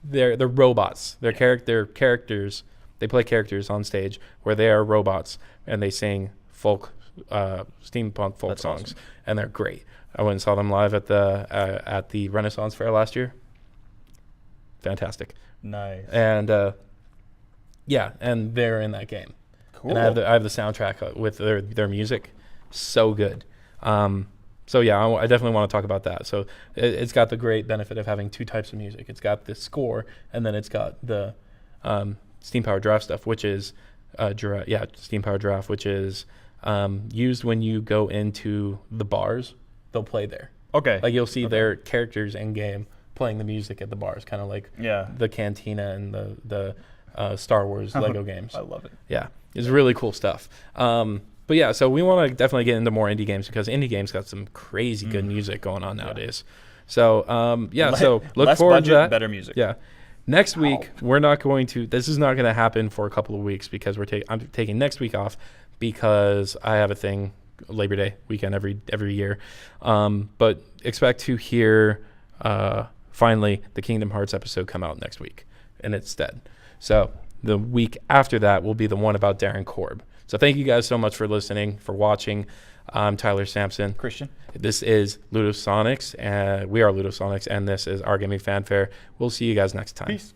They're robots. They're characters. They play characters on stage where they are robots, and they sing steampunk folk songs, awesome. And they're great. I went and saw them live at the Renaissance Fair last year. Fantastic. Nice. And Yeah, and they're in that game. Cool. And I have the soundtrack with their music. So good. So yeah, I definitely want to talk about that. So it's got the great benefit of having two types of music. It's got the score, and then it's got the steam powered draft stuff, which is steam powered draft, which is used when you go into the bars. They'll play there. Okay. Like you'll see their characters in game playing the music at the bars, kind of like the Cantina and the Star Wars Lego games. I love it. Yeah, it's really cool stuff. But yeah, so we want to definitely get into more indie games because indie games got some crazy good music going on nowadays. So so look less forward budget, to that. better music. Yeah. Next week we're not going to. This is not going to happen for a couple of weeks because I'm taking next week off because I have a thing Labor Day weekend every year. But expect to hear finally the Kingdom Hearts episode come out next week in its stead. So the week after that will be the one about Darren Korb. So thank you guys so much for listening, for watching. I'm Tyler Sampson. Christian. This is Ludosonics. We are Ludosonics, and this is Our Gaming Fanfare. We'll see you guys next time. Peace.